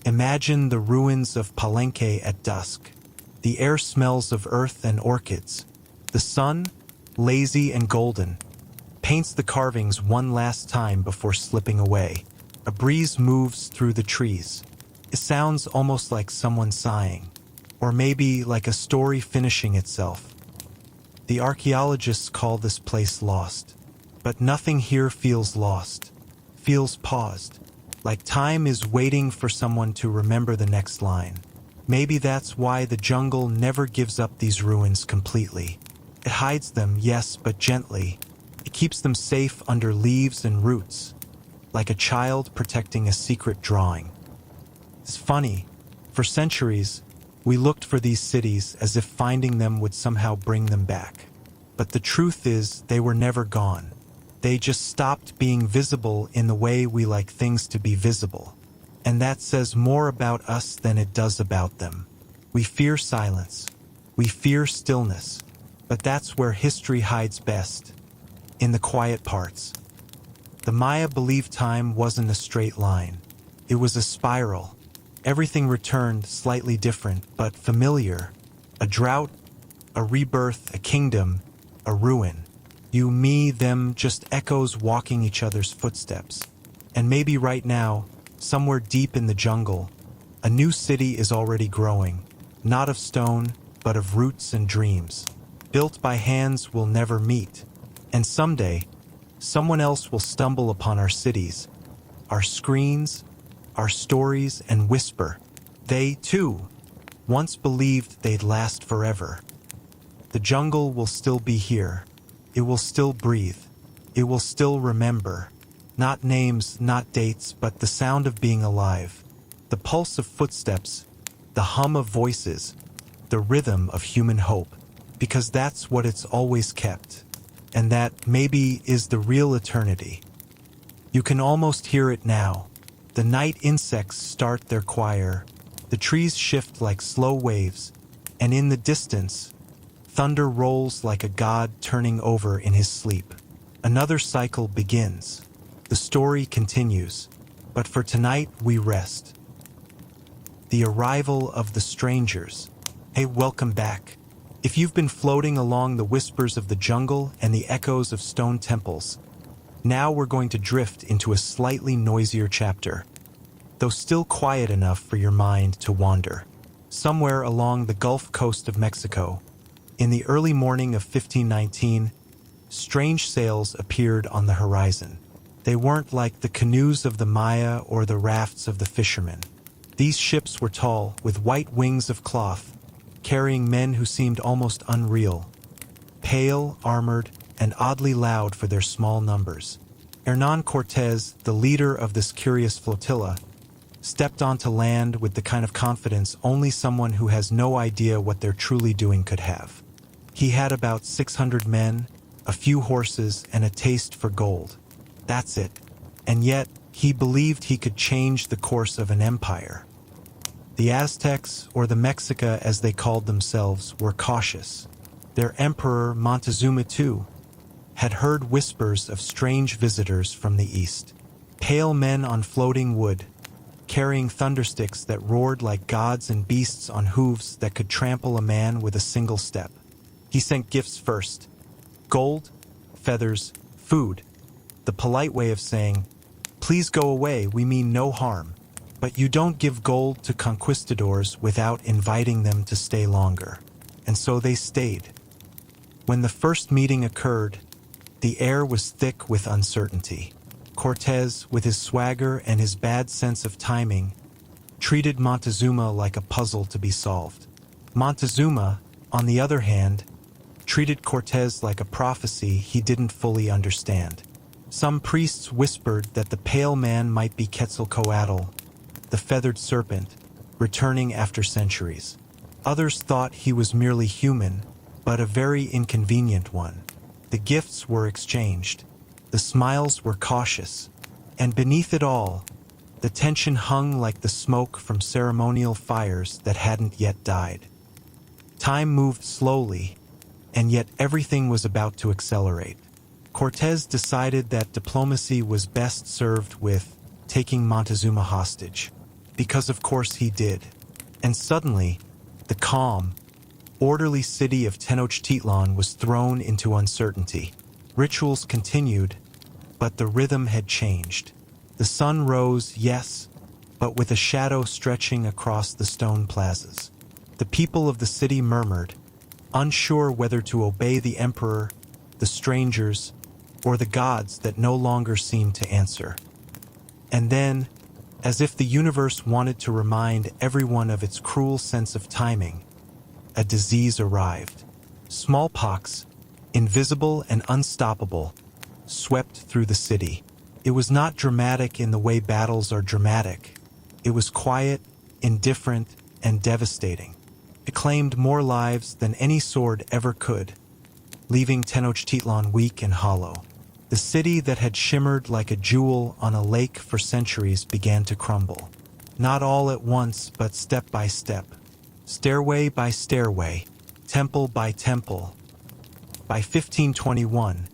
Imagine the ruins of Palenque at dusk. The air smells of earth and orchids. The sun, lazy and golden, paints the carvings one last time before slipping away. A breeze moves through the trees. It sounds almost like someone sighing, or maybe like a story finishing itself. The archaeologists call this place lost, but nothing here feels lost, feels paused, like time is waiting for someone to remember the next line. Maybe that's why the jungle never gives up these ruins completely. It hides them, yes, but gently. It keeps them safe under leaves and roots. like a child protecting a secret drawing. It's funny. For centuries, we looked for these cities as if finding them would somehow bring them back. But the truth is, they were never gone. They just stopped being visible in the way we like things to be visible. And that says more about us than it does about them. We fear silence. We fear stillness. But that's where history hides best, in the quiet parts. The Maya believed time wasn't a straight line. It was a spiral. Everything returned slightly different, but familiar. A drought, a rebirth, a kingdom, a ruin. You, me, them, just echoes walking each other's footsteps. And maybe right now, somewhere deep in the jungle, a new city is already growing, not of stone, but of roots and dreams, built by hands we'll never meet. And someday, someone else will stumble upon our cities, our screens, our stories, and whisper. They, too, once believed they'd last forever. The jungle will still be here. It will still breathe. It will still remember. Not names, not dates, but the sound of being alive. The pulse of footsteps, the hum of voices, the rhythm of human hope. Because that's what it's always kept. And that, maybe, is the real eternity. You can almost hear it now. The night insects start their choir. The trees shift like slow waves. And in the distance, thunder rolls like a god turning over in his sleep. Another cycle begins. The story continues. But for tonight, we rest. The arrival of the strangers. Hey, welcome back. If you've been floating along the whispers of the jungle and the echoes of stone temples, now we're going to drift into a slightly noisier chapter, though still quiet enough for your mind to wander. Somewhere along the Gulf Coast of Mexico, in the early morning of 1519, strange sails appeared on the horizon. They weren't like the canoes of the Maya or the rafts of the fishermen. These ships were tall, with white wings of cloth, carrying men who seemed almost unreal, pale, armored, and oddly loud for their small numbers. Hernán Cortés, the leader of this curious flotilla, stepped onto land with the kind of confidence only someone who has no idea what they're truly doing could have. He had about 600 men, a few horses, and a taste for gold. That's it. And yet, he believed he could change the course of an empire. The Aztecs, or the Mexica as they called themselves, were cautious. Their emperor, Montezuma II, had heard whispers of strange visitors from the east. Pale men on floating wood, carrying thundersticks that roared like gods and beasts on hooves that could trample a man with a single step. He sent gifts first. Gold, feathers, food. The polite way of saying, "Please go away, we mean no harm." But you don't give gold to conquistadors without inviting them to stay longer. And so they stayed. When the first meeting occurred, the air was thick with uncertainty. Cortés, with his swagger and his bad sense of timing, treated Montezuma like a puzzle to be solved. Montezuma, on the other hand, treated Cortés like a prophecy he didn't fully understand. Some priests whispered that the pale man might be Quetzalcoatl, the feathered serpent, returning after centuries. Others thought he was merely human, but a very inconvenient one. The gifts were exchanged. The smiles were cautious. And beneath it all, the tension hung like the smoke from ceremonial fires that hadn't yet died. Time moved slowly, and yet everything was about to accelerate. Cortés decided that diplomacy was best served with taking Montezuma hostage. Because of course he did. And suddenly, the calm, orderly city of Tenochtitlan was thrown into uncertainty. Rituals continued, but the rhythm had changed. The sun rose, yes, but with a shadow stretching across the stone plazas. The people of the city murmured, unsure whether to obey the emperor, the strangers, or the gods that no longer seemed to answer. And then, as if the universe wanted to remind everyone of its cruel sense of timing, a disease arrived. Smallpox, invisible and unstoppable, swept through the city. It was not dramatic in the way battles are dramatic. It was quiet, indifferent, and devastating. It claimed more lives than any sword ever could, leaving Tenochtitlan weak and hollow. The city that had shimmered like a jewel on a lake for centuries began to crumble. Not all at once, but step by step. Stairway by stairway, temple by temple. By 1521,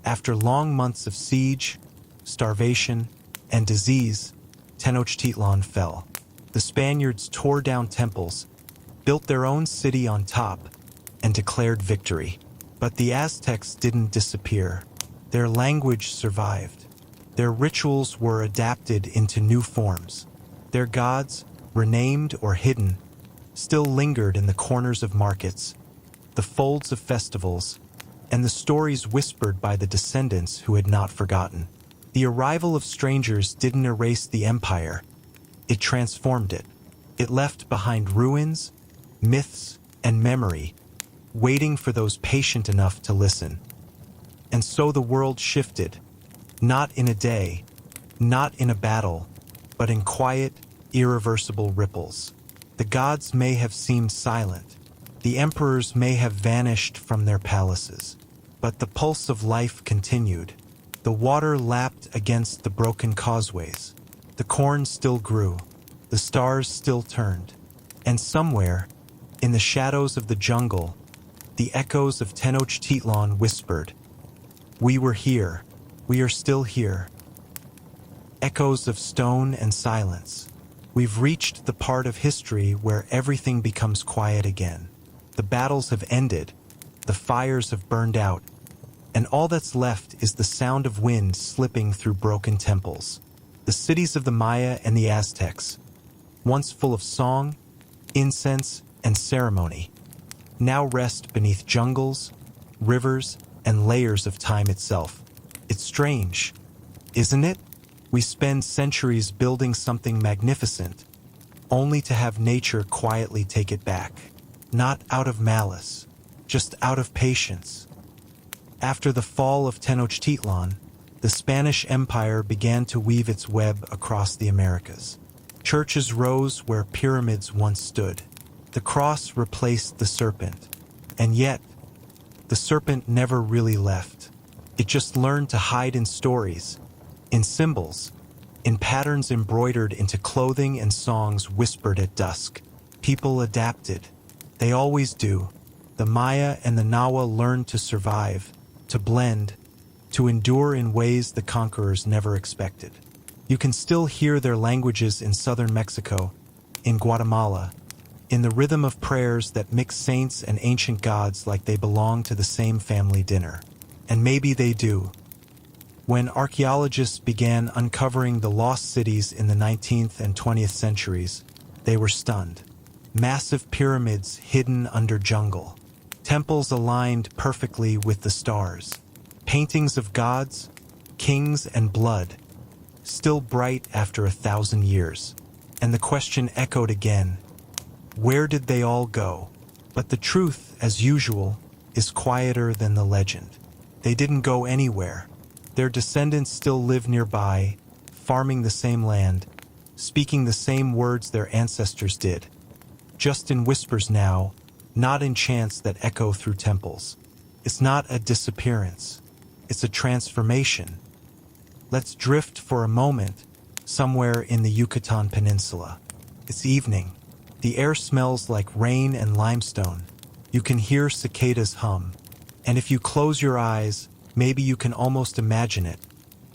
after long months of siege, starvation, and disease, Tenochtitlan fell. The Spaniards tore down temples, built their own city on top, and declared victory. But the Aztecs didn't disappear. Their language survived. Their rituals were adapted into new forms. Their gods, renamed or hidden, still lingered in the corners of markets, the folds of festivals, and the stories whispered by the descendants who had not forgotten. The arrival of strangers didn't erase the empire. It transformed it. It left behind ruins, myths, and memory, waiting for those patient enough to listen. And so the world shifted, not in a day, not in a battle, but in quiet, irreversible ripples. The gods may have seemed silent. The emperors may have vanished from their palaces. But the pulse of life continued. The water lapped against the broken causeways. The corn still grew. The stars still turned. And somewhere, in the shadows of the jungle, the echoes of Tenochtitlan whispered, "We were here. We are still here." Echoes of stone and silence. We've reached the part of history where everything becomes quiet again. The battles have ended. The fires have burned out. And all that's left is the sound of wind slipping through broken temples. The cities of the Maya and the Aztecs, once full of song, incense, and ceremony, now rest beneath jungles, rivers, and layers of time itself. It's strange, isn't it? We spend centuries building something magnificent, only to have nature quietly take it back. Not out of malice, just out of patience. After the fall of Tenochtitlan, the Spanish Empire began to weave its web across the Americas. Churches rose where pyramids once stood. The cross replaced the serpent. And yet, the serpent never really left. It just learned to hide in stories, in symbols, in patterns embroidered into clothing and songs whispered at dusk. People adapted. They always do. The Maya and the Nahua learned to survive, to blend, to endure in ways the conquerors never expected. You can still hear their languages in southern Mexico, in Guatemala, in the rhythm of prayers that mix saints and ancient gods like they belong to the same family dinner. And maybe they do. When archaeologists began uncovering the lost cities in the 19th and 20th centuries, they were stunned. Massive pyramids hidden under jungle. Temples aligned perfectly with the stars. Paintings of gods, kings, and blood, still bright after 1,000 years. And the question echoed again, where did they all go? But the truth, as usual, is quieter than the legend. They didn't go anywhere. Their descendants still live nearby, farming the same land, speaking the same words their ancestors did. Just in whispers now, not in chants that echo through temples. It's not a disappearance. It's a transformation. Let's drift for a moment somewhere in the Yucatan Peninsula. It's evening. The air smells like rain and limestone. You can hear cicadas hum. And if you close your eyes, maybe you can almost imagine it.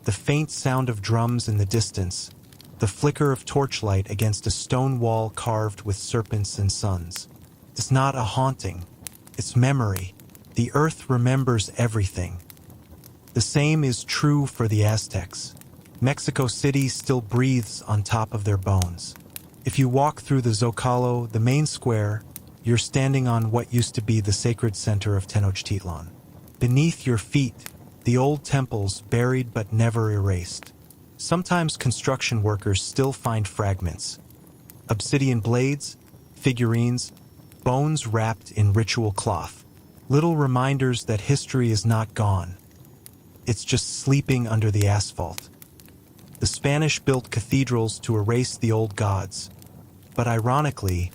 The faint sound of drums in the distance, the flicker of torchlight against a stone wall carved with serpents and suns. It's not a haunting. It's memory. The earth remembers everything. The same is true for the Aztecs. Mexico City still breathes on top of their bones. If you walk through the Zocalo, the main square, you're standing on what used to be the sacred center of Tenochtitlan. Beneath your feet, the old temples buried but never erased. Sometimes construction workers still find fragments. Obsidian blades, figurines, bones wrapped in ritual cloth. Little reminders that history is not gone. It's just sleeping under the asphalt. The Spanish built cathedrals to erase the old gods. But ironically,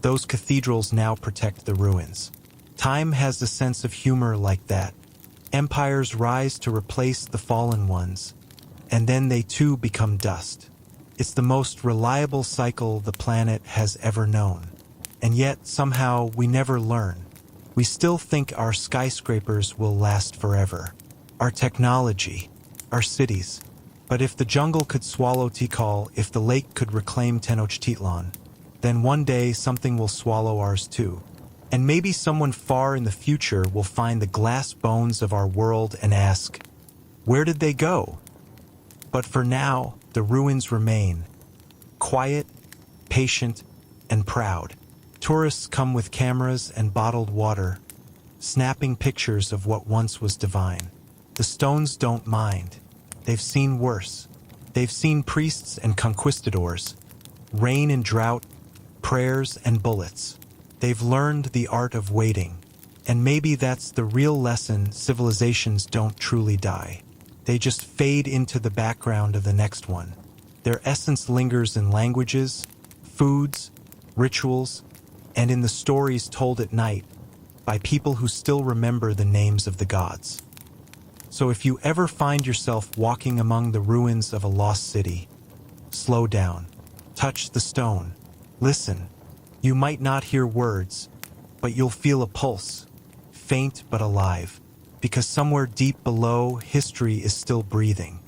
those cathedrals now protect the ruins. Time has a sense of humor like that. Empires rise to replace the fallen ones, and then they too become dust. It's the most reliable cycle the planet has ever known. And yet, somehow, we never learn. We still think our skyscrapers will last forever. Our technology, our cities. But if the jungle could swallow Tikal, if the lake could reclaim Tenochtitlan, then one day something will swallow ours too. And maybe someone far in the future will find the glass bones of our world and ask, where did they go? But for now, the ruins remain. Quiet, patient, and proud. Tourists come with cameras and bottled water, snapping pictures of what once was divine. The stones don't mind. They've seen worse. They've seen priests and conquistadors, rain and drought, prayers and bullets. They've learned the art of waiting. And maybe that's the real lesson: civilizations don't truly die. They just fade into the background of the next one. Their essence lingers in languages, foods, rituals, and in the stories told at night by people who still remember the names of the gods. So if you ever find yourself walking among the ruins of a lost city, slow down, touch the stone, listen. You might not hear words, but you'll feel a pulse, faint but alive, because somewhere deep below, history is still breathing.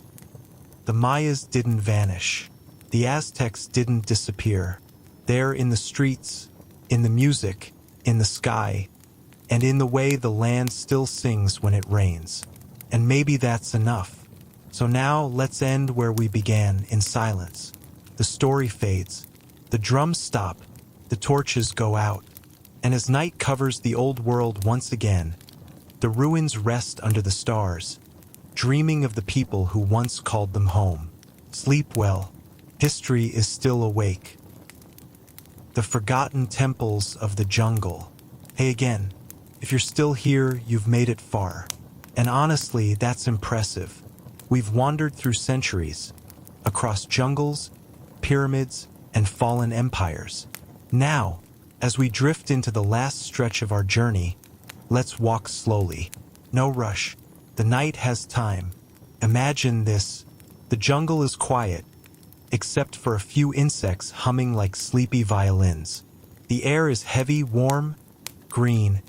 The Mayas didn't vanish. The Aztecs didn't disappear. They're in the streets, in the music, in the sky, and in the way the land still sings when it rains. And maybe that's enough. So now let's end where we began, in silence. The story fades. The drums stop. The torches go out. And as night covers the old world once again, the ruins rest under the stars, dreaming of the people who once called them home. Sleep well. History is still awake. The forgotten temples of the jungle. Hey again, if you're still here, you've made it far. And honestly, that's impressive. We've wandered through centuries, across jungles, pyramids, and fallen empires. Now, as we drift into the last stretch of our journey, let's walk slowly. No rush. The night has time. Imagine this. The jungle is quiet, except for a few insects humming like sleepy violins. The air is heavy, warm, green,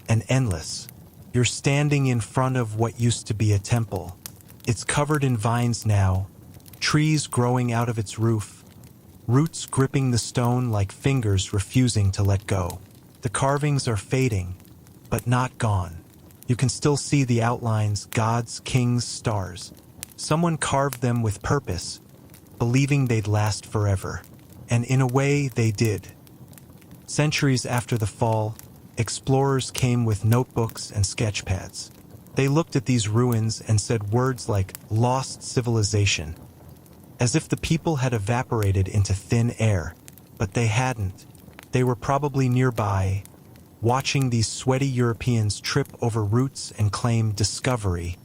and endless. You're standing in front of what used to be a temple. It's covered in vines now, trees growing out of its roof, roots gripping the stone like fingers refusing to let go. The carvings are fading, but not gone. You can still see the outlines: gods, kings, stars. Someone carved them with purpose, believing they'd last forever. And in a way, they did. Centuries after the fall, explorers came with notebooks and sketchpads. They looked at these ruins and said words like "lost civilization," as if the people had evaporated into thin air. But they hadn't. They were probably nearby, watching these sweaty Europeans trip over roots and claim discovery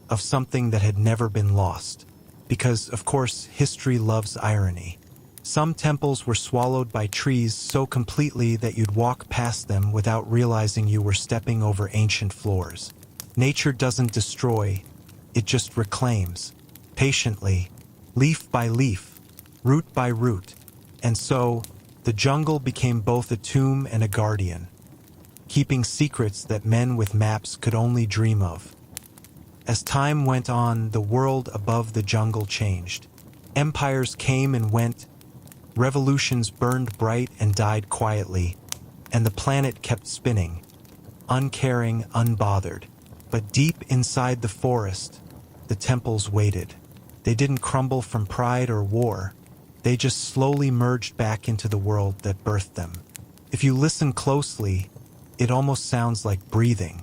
of something that had never been lost. Because, of course, history loves irony. Some temples were swallowed by trees so completely that you'd walk past them without realizing you were stepping over ancient floors. Nature doesn't destroy, it just reclaims, patiently, leaf by leaf, root by root. And so, the jungle became both a tomb and a guardian, keeping secrets that men with maps could only dream of. As time went on, the world above the jungle changed. Empires came and went, revolutions burned bright and died quietly, and the planet kept spinning, uncaring, unbothered. But deep inside the forest, the temples waited. They didn't crumble from pride or war. They just slowly merged back into the world that birthed them. If you listen closely, it almost sounds like breathing.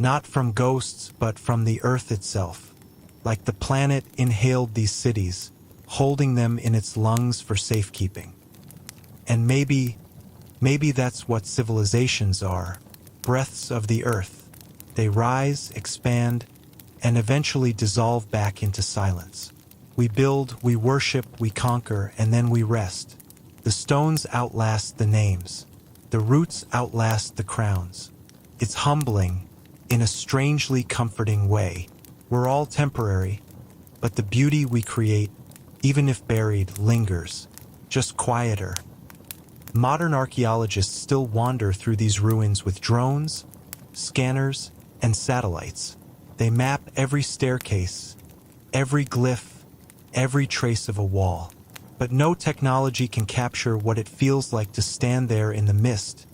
Not from ghosts, but from the earth itself. Like the planet inhaled these cities, holding them in its lungs for safekeeping. And maybe that's what civilizations are. Breaths of the earth. They rise, expand, and eventually dissolve back into silence. We build, we worship, we conquer, and then we rest. The stones outlast the names. The roots outlast the crowns. It's humbling, in a strangely comforting way. We're all temporary, but the beauty we create, even if buried, lingers, just quieter. Modern archaeologists still wander through these ruins with drones, scanners, and satellites. They map every staircase, every glyph, every trace of a wall. But no technology can capture what it feels like to stand there in the mist,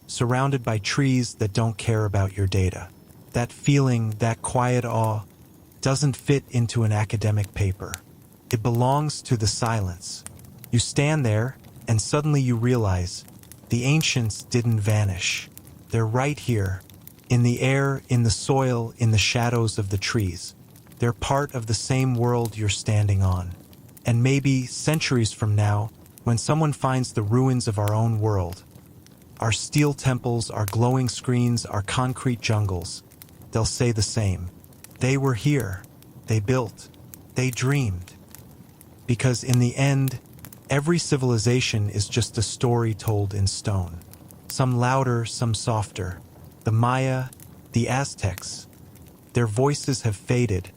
surrounded by trees that don't care about your data. That feeling, that quiet awe, doesn't fit into an academic paper. It belongs to the silence. You stand there, and suddenly you realize the ancients didn't vanish. They're right here, in the air, in the soil, in the shadows of the trees. They're part of the same world you're standing on. And maybe centuries from now, when someone finds the ruins of our own world, our steel temples, our glowing screens, our concrete jungles, they'll say the same. They were here. They built. They dreamed. Because in the end, every civilization is just a story told in stone. Some louder, some softer. The Maya, the Aztecs, their voices have faded,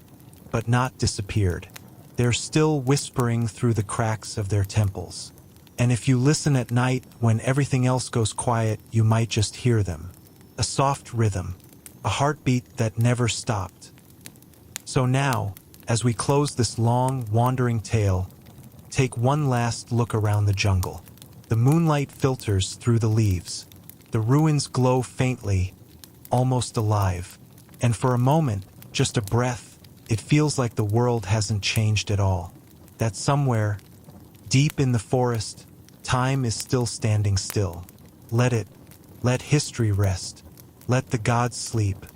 but not disappeared. They're still whispering through the cracks of their temples. And if you listen at night, when everything else goes quiet, you might just hear them. A soft rhythm, a heartbeat that never stopped. So now, as we close this long, wandering tale, take one last look around the jungle. The moonlight filters through the leaves. The ruins glow faintly, almost alive. And for a moment, just a breath, it feels like the world hasn't changed at all. That somewhere, deep in the forest, time is still standing still. Let history rest. Let the gods sleep.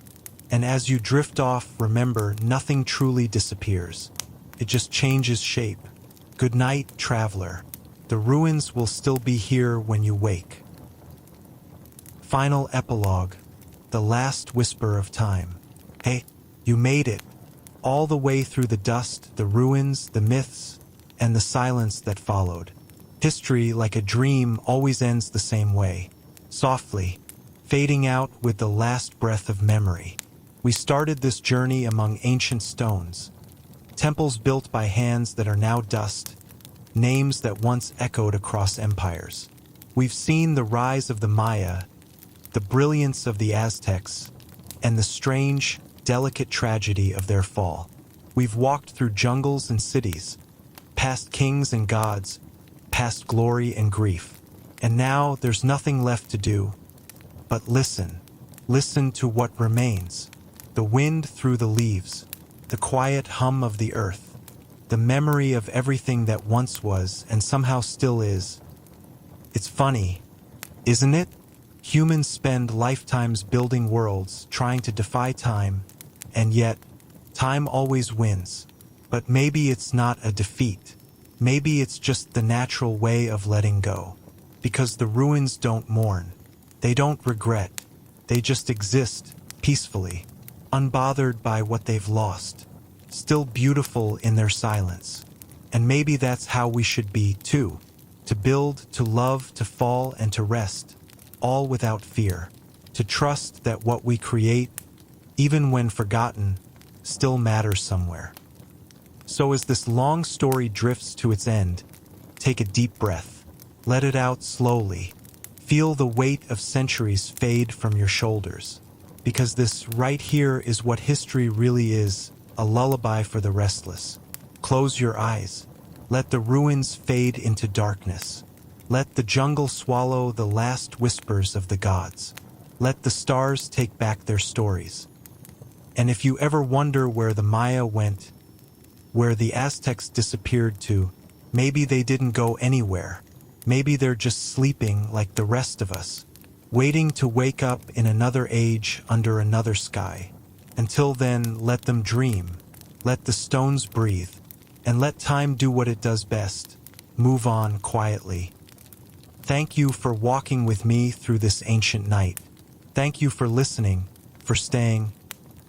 And as you drift off, remember, nothing truly disappears. It just changes shape. Good night, traveler. The ruins will still be here when you wake. Final epilogue. The last whisper of time. Hey, you made it. All the way through the dust, the ruins, the myths, and the silence that followed. History, like a dream, always ends the same way. Softly, fading out with the last breath of memory. We started this journey among ancient stones. Temples built by hands that are now dust. Names that once echoed across empires. We've seen the rise of the Maya, the brilliance of the Aztecs, and the strange, delicate tragedy of their fall. We've walked through jungles and cities, past kings and gods, past glory and grief. And now there's nothing left to do but listen. Listen to what remains. The wind through the leaves, the quiet hum of the earth, the memory of everything that once was and somehow still is. It's funny, isn't it? Humans spend lifetimes building worlds, trying to defy time, and yet, time always wins. But maybe it's not a defeat. Maybe it's just the natural way of letting go. Because the ruins don't mourn. They don't regret. They just exist, peacefully, unbothered by what they've lost. Still beautiful in their silence. And maybe that's how we should be, too. To build, to love, to fall, and to rest. All without fear. To trust that what we create, even when forgotten, still matters somewhere. So as this long story drifts to its end, take a deep breath. Let it out slowly. Feel the weight of centuries fade from your shoulders. Because this right here is what history really is, a lullaby for the restless. Close your eyes. Let the ruins fade into darkness. Let the jungle swallow the last whispers of the gods. Let the stars take back their stories. And if you ever wonder where the Maya went, where the Aztecs disappeared to, maybe they didn't go anywhere. Maybe they're just sleeping like the rest of us, waiting to wake up in another age under another sky. Until then, let them dream. Let the stones breathe. And let time do what it does best. Move on quietly. Thank you for walking with me through this ancient night. Thank you for listening, for staying,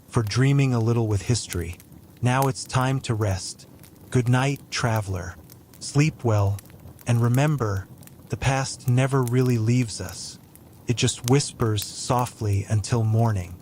for dreaming a little with history. Now it's time to rest. Good night, traveler. Sleep well, and remember, the past never really leaves us. It just whispers softly until morning.